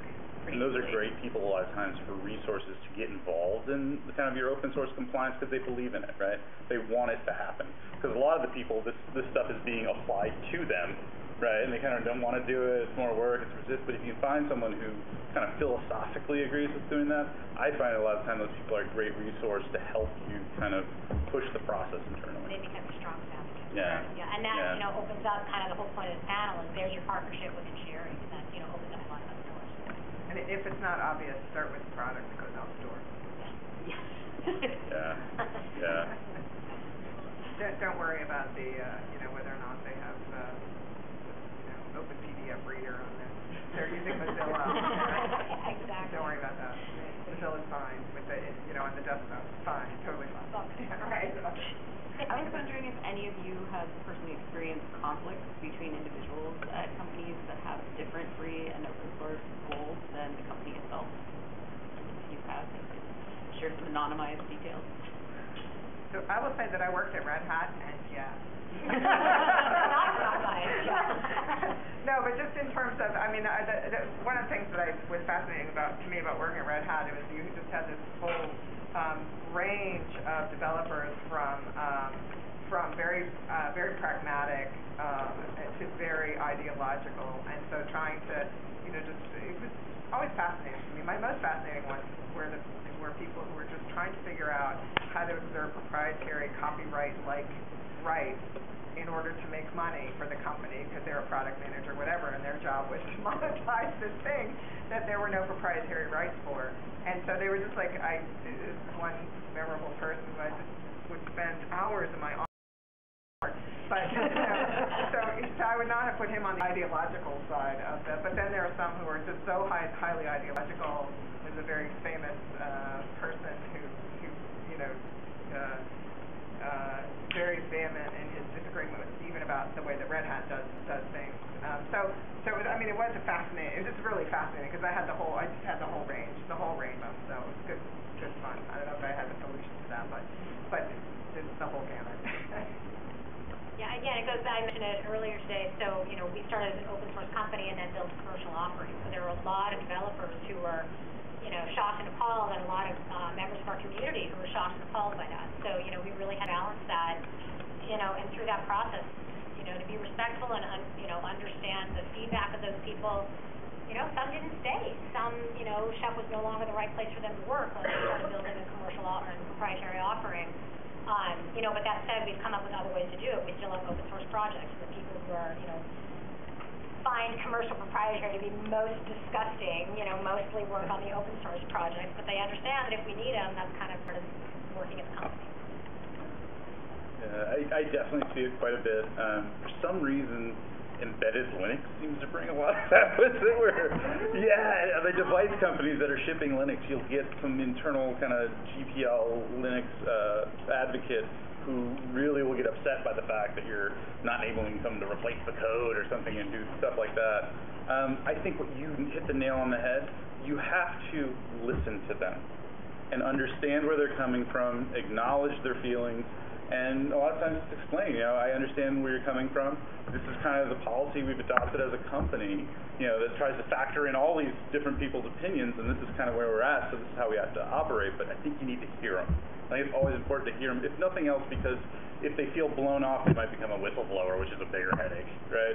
And those are great people a lot of times for resources to get involved in the kind of your open source compliance because they believe in it, right? They want it to happen. Because a lot of the people, this stuff is being applied to them, right? And they kind of don't want to do it, it's more work, it's resist. But if you find someone who kind of philosophically agrees with doing that, I find a lot of times those people are a great resource to help you kind of push the process internally. They become your strongest advocate. Yeah. And that, opens up kind of the whole point of this panel is there's your partnership with sharing. That, opens up a lot of other doors. And if it's not obvious, start with the product that goes out the door. Don't worry about the, whether or not they have, open PDF reader on this. They're using Mozilla. Exactly. Don't worry about that. Mozilla's fine with the, on the desktop. Fine, totally fine. Right. I was wondering if any of you have personally experienced conflicts between individuals at companies that have different free and open source goals than the company itself. If you have, share some anonymized details. So I will say that I worked at Red Hat, and no, but just in terms of, I mean, one of the things that was fascinating to me about working at Red Hat, it was you just had this whole range of developers from very pragmatic to very ideological, and so trying to it was always fascinating to me. My most fascinating ones were people who were just trying to figure out how to observe proprietary copyright-like rights in order to make money for the company because they're a product manager, whatever, and their job was to monetize this thing that there were no proprietary rights for. And so they were just like, this one memorable person who I just would spend hours of my but so I would not have put him on the ideological side of it. But then there are some who are just so highly ideological. There's a very famous person who very vehement in his disagreement with even about the way that Red Hat does things. So it was a fascinating. It was just really fascinating because I just had the whole range of them. So it was good fun. I don't know if I had a solution to that, but it's the whole gamut. Yeah, again, it goes back, I mentioned it earlier today, so, we started as an open source company and then built a commercial offering. So there were a lot of developers who were, shocked and appalled, and a lot of members of our community who were shocked and appalled by that. So, we really had to balance that, and through that process, to be respectful and, understand the feedback of those people. Some didn't stay. Some, Chef was no longer the right place for them to work when they started building a commercial and proprietary offering. But that said, we've come up with other ways to do it. We still have open source projects. The people who are, find commercial proprietary to be most disgusting, mostly work on the open source projects, but they understand that if we need them, that's kind of part of working at the company. Yeah, I definitely see it quite a bit. For some reason, embedded Linux seems to bring a lot of that with it. The device companies that are shipping Linux, you'll get some internal kind of GPL Linux advocate who really will get upset by the fact that you're not enabling them to replace the code or something and do stuff like that. I think what you hit the nail on the head. You have to listen to them and understand where they're coming from, acknowledge their feelings, and a lot of times just explain, I understand where you're coming from. This is kind of the policy we've adopted as a company, that tries to factor in all these different people's opinions, and this is kind of where we're at, so this is how we have to operate, but I think you need to hear them. I think it's always important to hear them, if nothing else, because if they feel blown off, they might become a whistleblower, which is a bigger headache, right?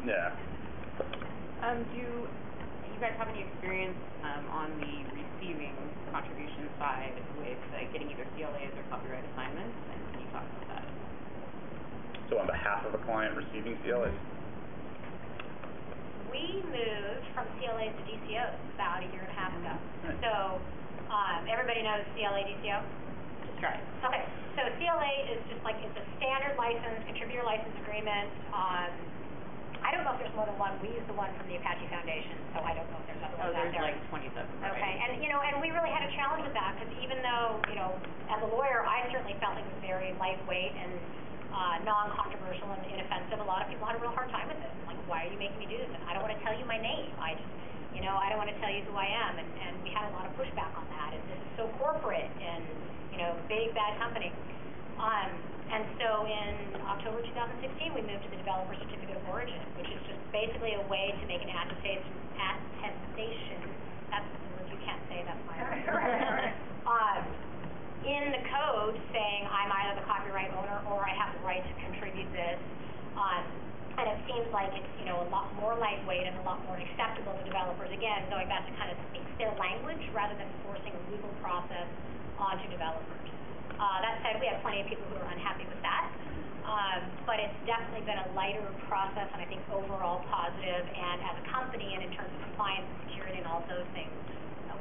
Yeah. Do you guys have any experience on the receiving contribution side with getting either CLAs or copyright assignments, and can you talk about that? So on behalf of a client receiving CLAs? We moved from CLAs to DCOs about a year and a half ago. Nice. So everybody knows CLA, DCO? Just try it. Okay, so CLA is just like, it's a standard license, contributor license agreement. I don't know if there's more than one. We use the one from the Apache Foundation, so I don't know if there's other ones out there. There's like 27, right? Okay, and we really had a challenge with that, because even though, as a lawyer, I certainly felt it was very lightweight and non-controversial and inoffensive, a lot of people had a real hard time with it. Like, why are you making me do this? And I don't want to tell you my name. I just, I don't want to tell you who I am. And we had a lot of pushback on that. And this is so corporate and, big, bad company. And so in October 2016, we moved to the Developer Certificate of Origin, which is just basically a way to make an attestation. That's the word you can't say. That's my in the code saying I'm either the copyright owner or I have the right to contribute this. And it seems like it's, a lot more lightweight and a lot more acceptable to developers. Again, going back to kind of speaks their language rather than forcing a legal process onto developers. That said, we have plenty of people who are unhappy with that. But it's definitely been a lighter process, and I think overall positive. And as a company, and in terms of compliance and security and all those things,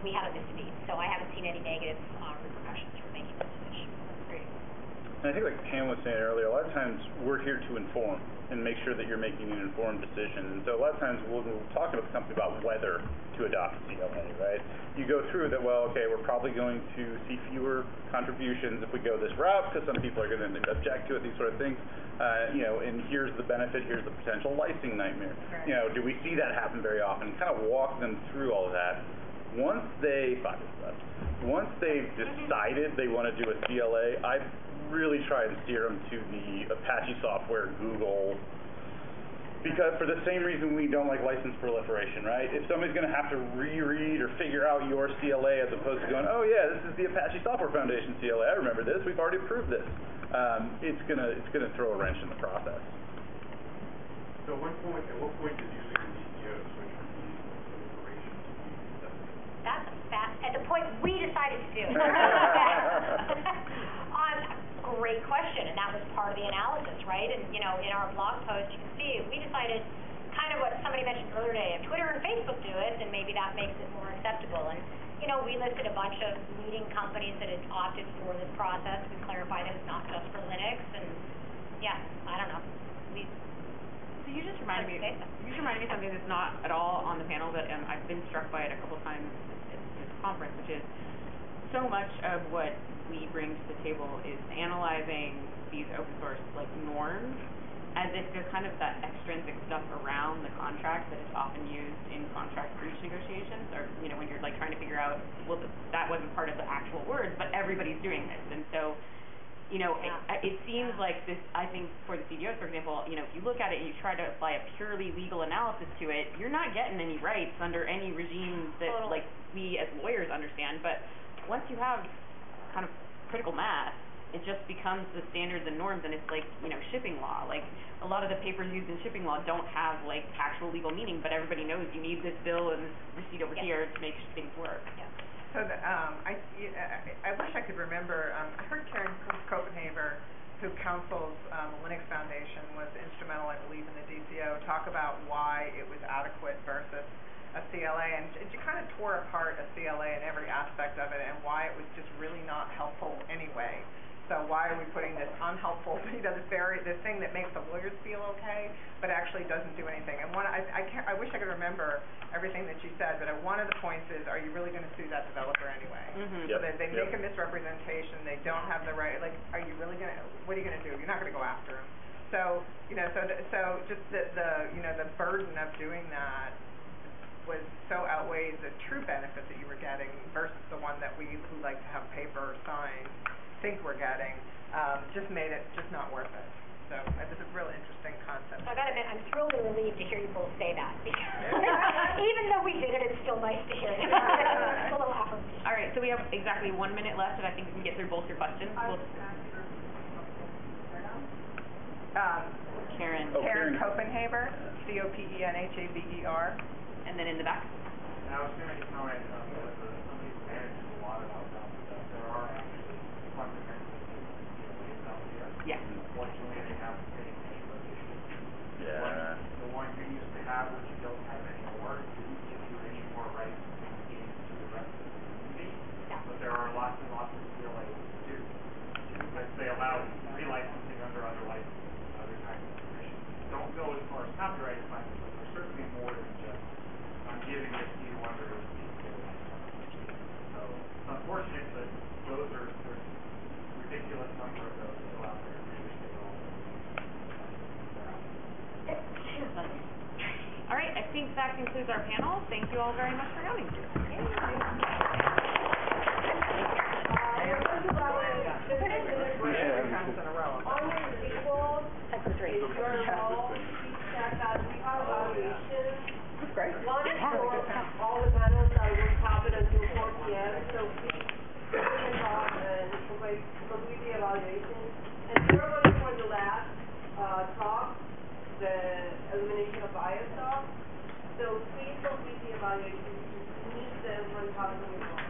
we haven't missed a beat. So I haven't seen any negative repercussions for making this decision. That's great. And I think, like Pam was saying earlier, a lot of times we're here to inform and make sure that you're making an informed decision. And so a lot of times we'll talk to the company about whether to adopt CLA, right? You go through that, well, okay, we're probably going to see fewer contributions if we go this route, because some people are going to object to it, these sort of things. And here's the benefit, here's the potential licensing nightmare. Right. Do we see that happen very often? Kind of walk them through all of that. Once they've decided they want to do a CLA, I really try and steer them to the Apache software, Google, because for the same reason we don't like license proliferation, right? If somebody's going to have to reread or figure out your CLA as opposed to going, oh yeah, this is the Apache Software Foundation CLA, I remember this, we've already approved this. It's gonna throw a wrench in the process. So at what point did using the DCO switch from using proliferation to using That's at the point we decided to do it. Great question, and that was part of the analysis, right? And in our blog post, you can see we decided kind of what somebody mentioned earlier today. If Twitter and Facebook do it, then maybe that makes it more acceptable. And we listed a bunch of leading companies that had opted for this process. We clarified that it's not just for Linux, and yeah, I don't know. So you just reminded me of something that's not at all on the panel, but I've been struck by it a couple times at this conference, which is so much of what we bring to the table is analyzing these open source norms as if they're kind of that extrinsic stuff around the contract that is often used in contract breach negotiations, or when you're trying to figure out, well, that wasn't part of the actual words, but everybody's doing this. And so it seems like this, I think for the CDOs, for example, if you look at it and you try to apply a purely legal analysis to it, you're not getting any rights under any regime that we as lawyers understand. But once you have kind of critical mass, it just becomes the standards and norms, and it's like, you know, shipping law. Like, a lot of the papers used in shipping law don't have, like, actual legal meaning, but everybody knows you need this bill and this receipt over here to make things work. Yeah. So I wish I could remember, I heard Karen Copenhaver, who counsels the Linux Foundation, was instrumental, I believe, in the DCO, talk about why it was adequate versus a CLA, and she kind of tore apart a CLA in every aspect of it and why it was just really not helpful anyway. So why are we putting this unhelpful, you know, this thing that makes the lawyers feel okay, but actually doesn't do anything? And I wish I could remember everything that she said, but one of the points is, are you really going to sue that developer anyway? Mm-hmm. So that they make a misrepresentation, they don't have the right, like, are you really going to, what are you going to do? You're not going to go after them. So, you know, so just the you know, the burden of doing that was so outweighed the true benefit that you were getting versus the one that we who like to have paper or signed think we're getting, just made it just not worth it. So it was a real interesting concept. So I gotta admit, I'm thrilled and relieved to hear you both say that, because even though we did it, it's still nice to hear it. It's a little affirmation. All right, so we have exactly 1 minute left, and I think we can get through both your questions. Karen. Karen Copenhaver, Copenhaver, and then in the back. And I was going to comment, because somebody's managed a lot of outbound stuff, there are actually fundamental CLAs out there. Yeah. Unfortunately, they have the same name of issues. Yeah. The one you used to have, which you don't have anymore, didn't give you any more rights to the rest of the community. But there are lots and lots of CLAs that do. Like they allow relicensing under other licenses and other kinds of permissions. Don't go as far as copyright assignments, but there's certainly more than just I'm giving this to you under the CLA. So it's unfortunate, but there's a ridiculous number of those still out there. All right, I think that concludes our panel. Thank you all very much for coming. One is for all the panels that will happen until 4 p.m. So please talk and complete the evaluation. And third one is for the last talk, the elimination of bias talk. So please complete the evaluation. We need them for the talk that we want.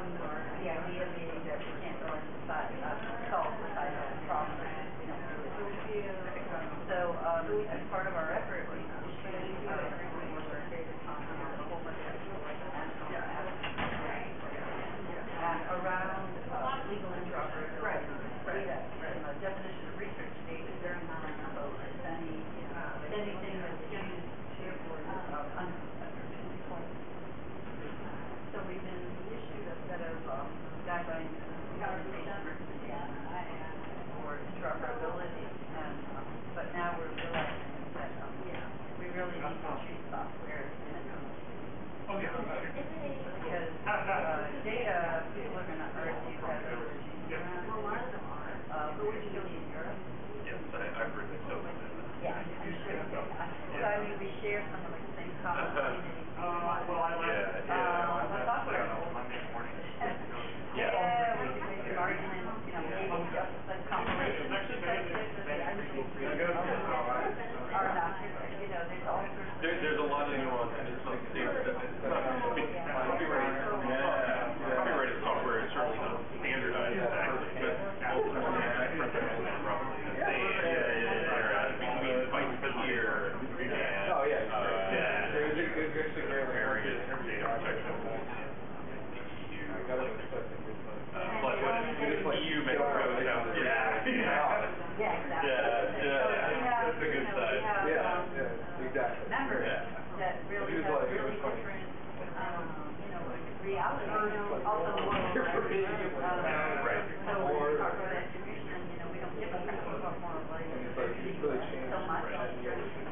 the idea being that we can't go and solve the side problem if we don't do it. So, as part of our effort, we issued, a whole bunch of around legal interoperability. And the definition of research data is very non-code. It's anything that's used to so we issued a set of guidelines for interoperability, and but now we're realizing that we really need to choose software because data, people are going to argue that particularly in Europe. Yes, I've heard that so. Yeah. So I mean, we share some of the same common communities. Software. Yeah, we can make an argument, maybe just the compilation are not, there's all sorts of. There's a lot of nuance, and it's not copyrighted software is certainly not standardized exactly, but ultimately principles are roughly the same. Between bytes per year and there's various data protection laws in the EU. Plus, EU Mexico sounds pretty. That's a good side. Exactly. Members that really have really different, reality. Also, more provision. So when we talk about attribution, we don't give a crap about moral license. So much.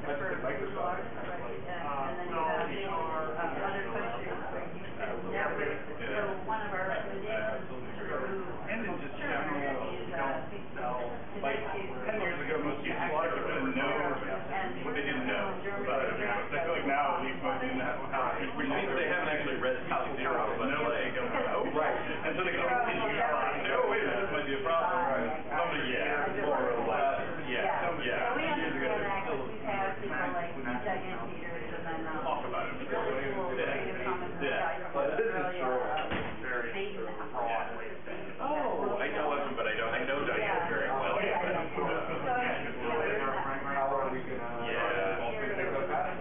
For visual arts, right? And then you have other countries where you can never. So one of our recommendations to remove is like 10 years ago, most people, a lot of people didn't know what they didn't know about it. I feel like now, at least most people have, which means they haven't actually read How Zero, but like, right. And so they go, oh, wait, this might be a problem. More or less. So we understand that because we've had people like Diane Peters and then talk about it. Really cool Creative Commons guys from Australia debating that. Oh, I know of him, but I know Diane very well. How are we gonna also pick up that?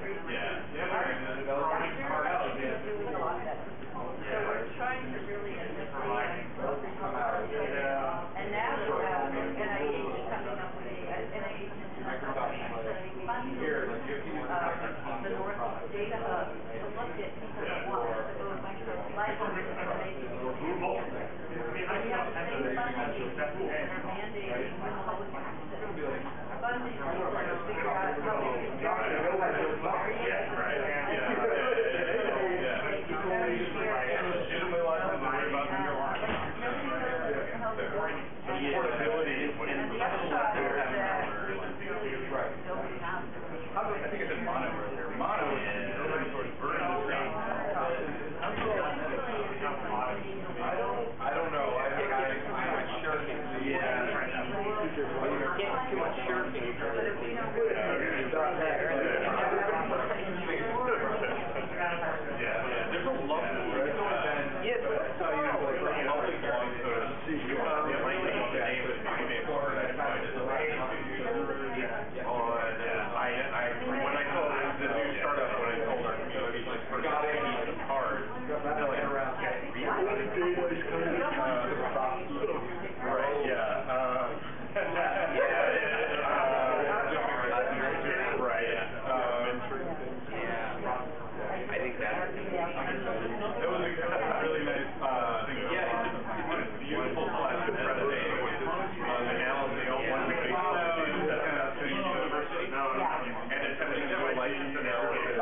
So we're trying to really come out. And now NIH coming up with NIH funding the Northeast Data Hub to look at people that want license information. We have the same funding agencies that are mandating public access funding to figure out how we can I think it's in mono earlier. Mono is open source version of stuff. I don't know. I'm not sure. You can't too much shirking. There's a lot of that's how you public blog posts. It might be the name of my name or when I told the new startup, when I told our community first I need some cards, they're like, I think that was a really nice it's a beautiful classic presentation with Alan Neal, one of the university, and attempting to license an LLC.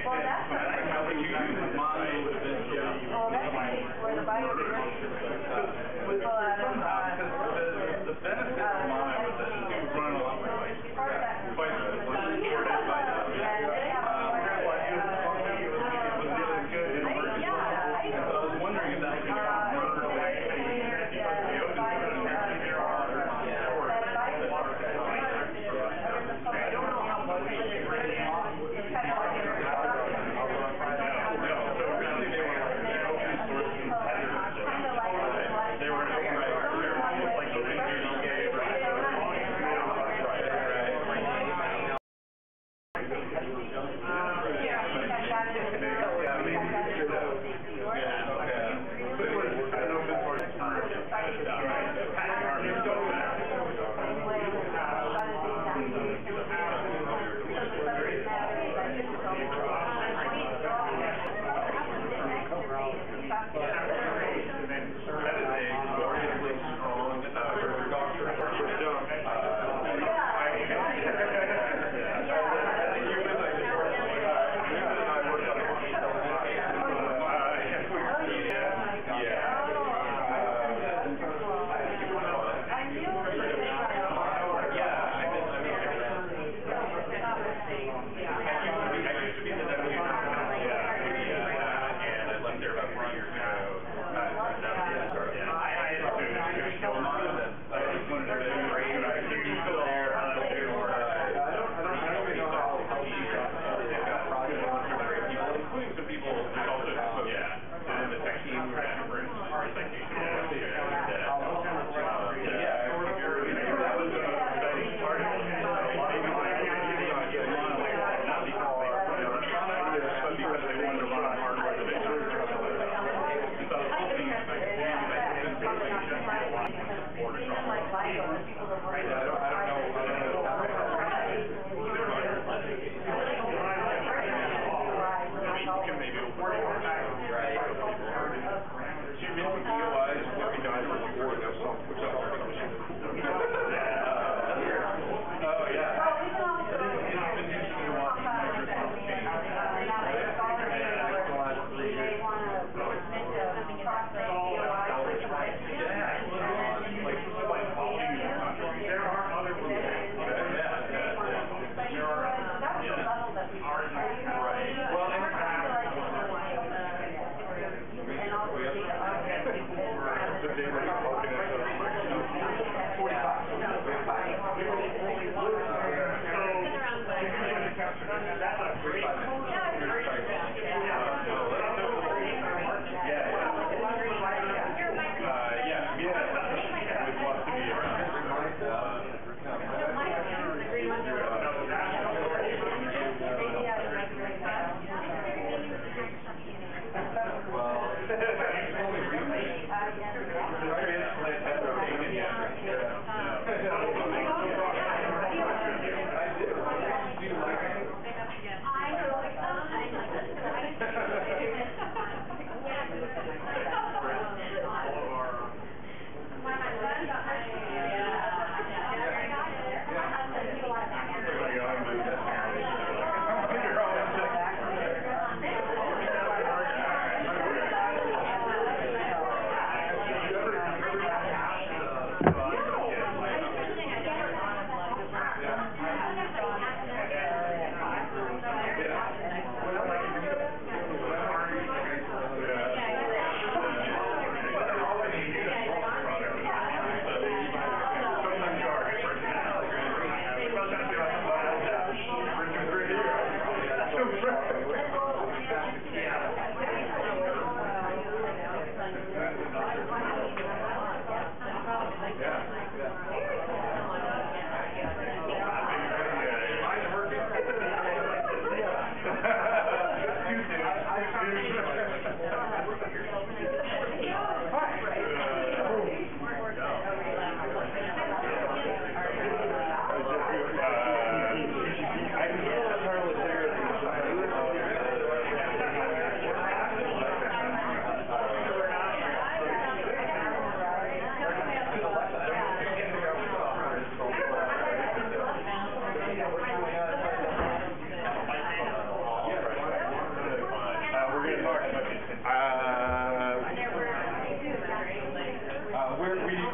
Well, that's what I how would you use the mono eventually? well, that's the case where the biodiversity people out of the benefit of mono is that you can run a lot more devices. Devices was supported by them. I was wondering if that could merge away the open source I don't know how much it's kind of like gloriously strong, river doctor.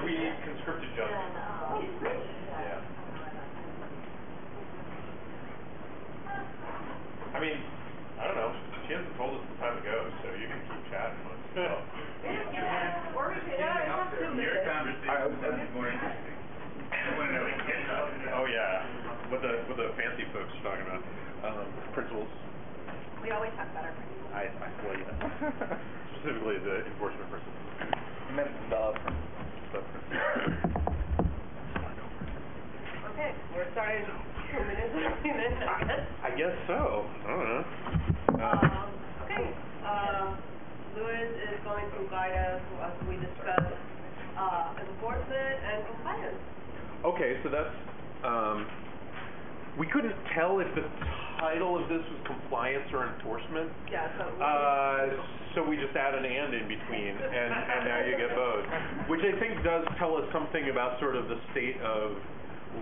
We need conscripted judges. Yeah. I mean, I don't know. She hasn't told us the time to go, so you can keep chatting amongst yourself. Your conversation sounds more interesting. I want to know what you guys talking about. Oh yeah, what the fancy folks are talking about. Principals. We always talk about our principals. Well, yeah. Specifically the enforcement principals. You meant the principal. Okay, we're starting 2 minutes, 3 minutes, I guess. I guess so. I don't know. Okay, Louis is going to guide us as we discuss enforcement and compliance. Okay, so that's, we couldn't tell if the title of this was compliance or enforcement. Yeah, so so we just add an and in between, and now you get both. Which I think does tell us something about sort of the state of,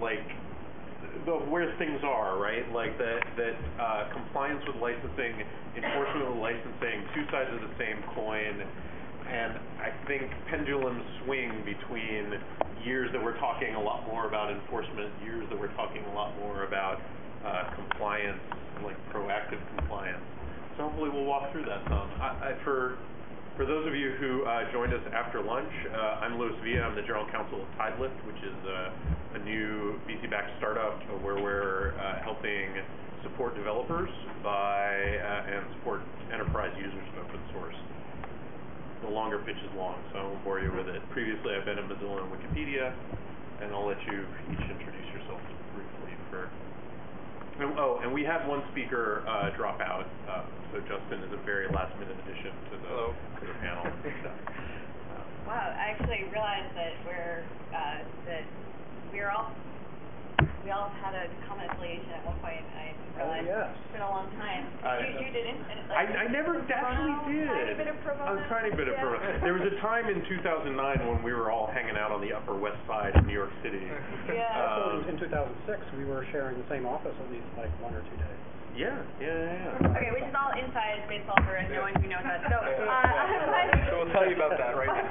like, where things are, right? Like that compliance with licensing, enforcement with licensing, two sides of the same coin. And I think pendulums swing between years that we're talking a lot more about enforcement, years that we're talking a lot more about compliance, like proactive compliance. So hopefully we'll walk through that some. For those of you who joined us after lunch, I'm Louis Villa. I'm the General Counsel of Tidelift, which is a new VC-backed startup where we're helping support developers and support enterprise users of open source. The longer pitch is long, so I won't bore you with it. Previously, I've been at Mozilla and Wikipedia, and I'll let you each introduce yourself briefly. And we had one speaker drop out, so Justin is a very last-minute addition to the panel. Wow, I actually realized that we all had a common affiliation at one point. I realized it's been a long time. You didn't? I never actually did. Tiny bit of pro bono? A tiny bit of pro bono. There was a time in 2009 when we were all hanging out on the Upper West Side of New York City. Also, in 2006, we were sharing the same office at least like 1 or 2 days. Yeah. Okay, which is all inside baseball for no one who knows that. So, so we'll tell you about that right now.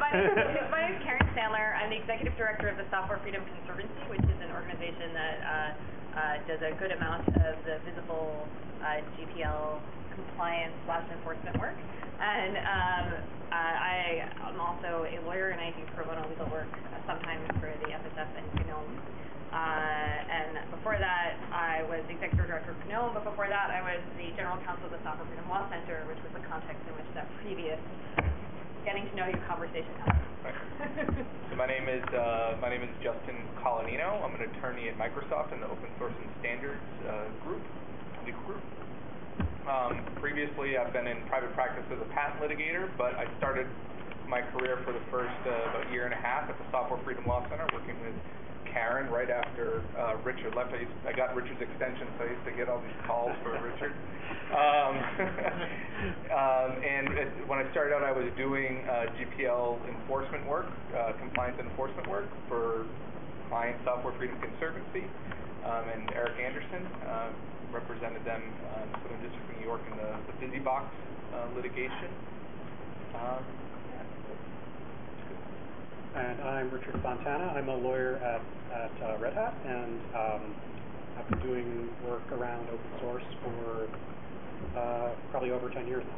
My name is Karen Sandler. I'm the executive director of the Software Freedom Conservancy, which is an organization that does a good amount of the visible GPL compliance / enforcement work. And I am also a lawyer, and I do pro bono legal work sometimes for the FSF and GNOME. And before that, I was the executive director of GNOME, but before that, I was the general counsel of the Software Freedom Law Center, which was the context in which that previous getting to know you conversation happened. So my name is Justin Colanino. I'm an attorney at Microsoft in the Open Source and Standards legal group. Previously, I've been in private practice as a patent litigator, but I started my career for the first about year and a half at the Software Freedom Law Center, working with Karen right after Richard left. I got Richard's extension, so I used to get all these calls for Richard. And when I started out, I was doing GPL enforcement work, compliance enforcement work for client Software Freedom Conservancy, and Eric Anderson represented them in the Southern District of New York in the BusyBox litigation. And I'm Richard Fontana. I'm a lawyer at Red Hat, and I've been doing work around open source for probably over 10 years now.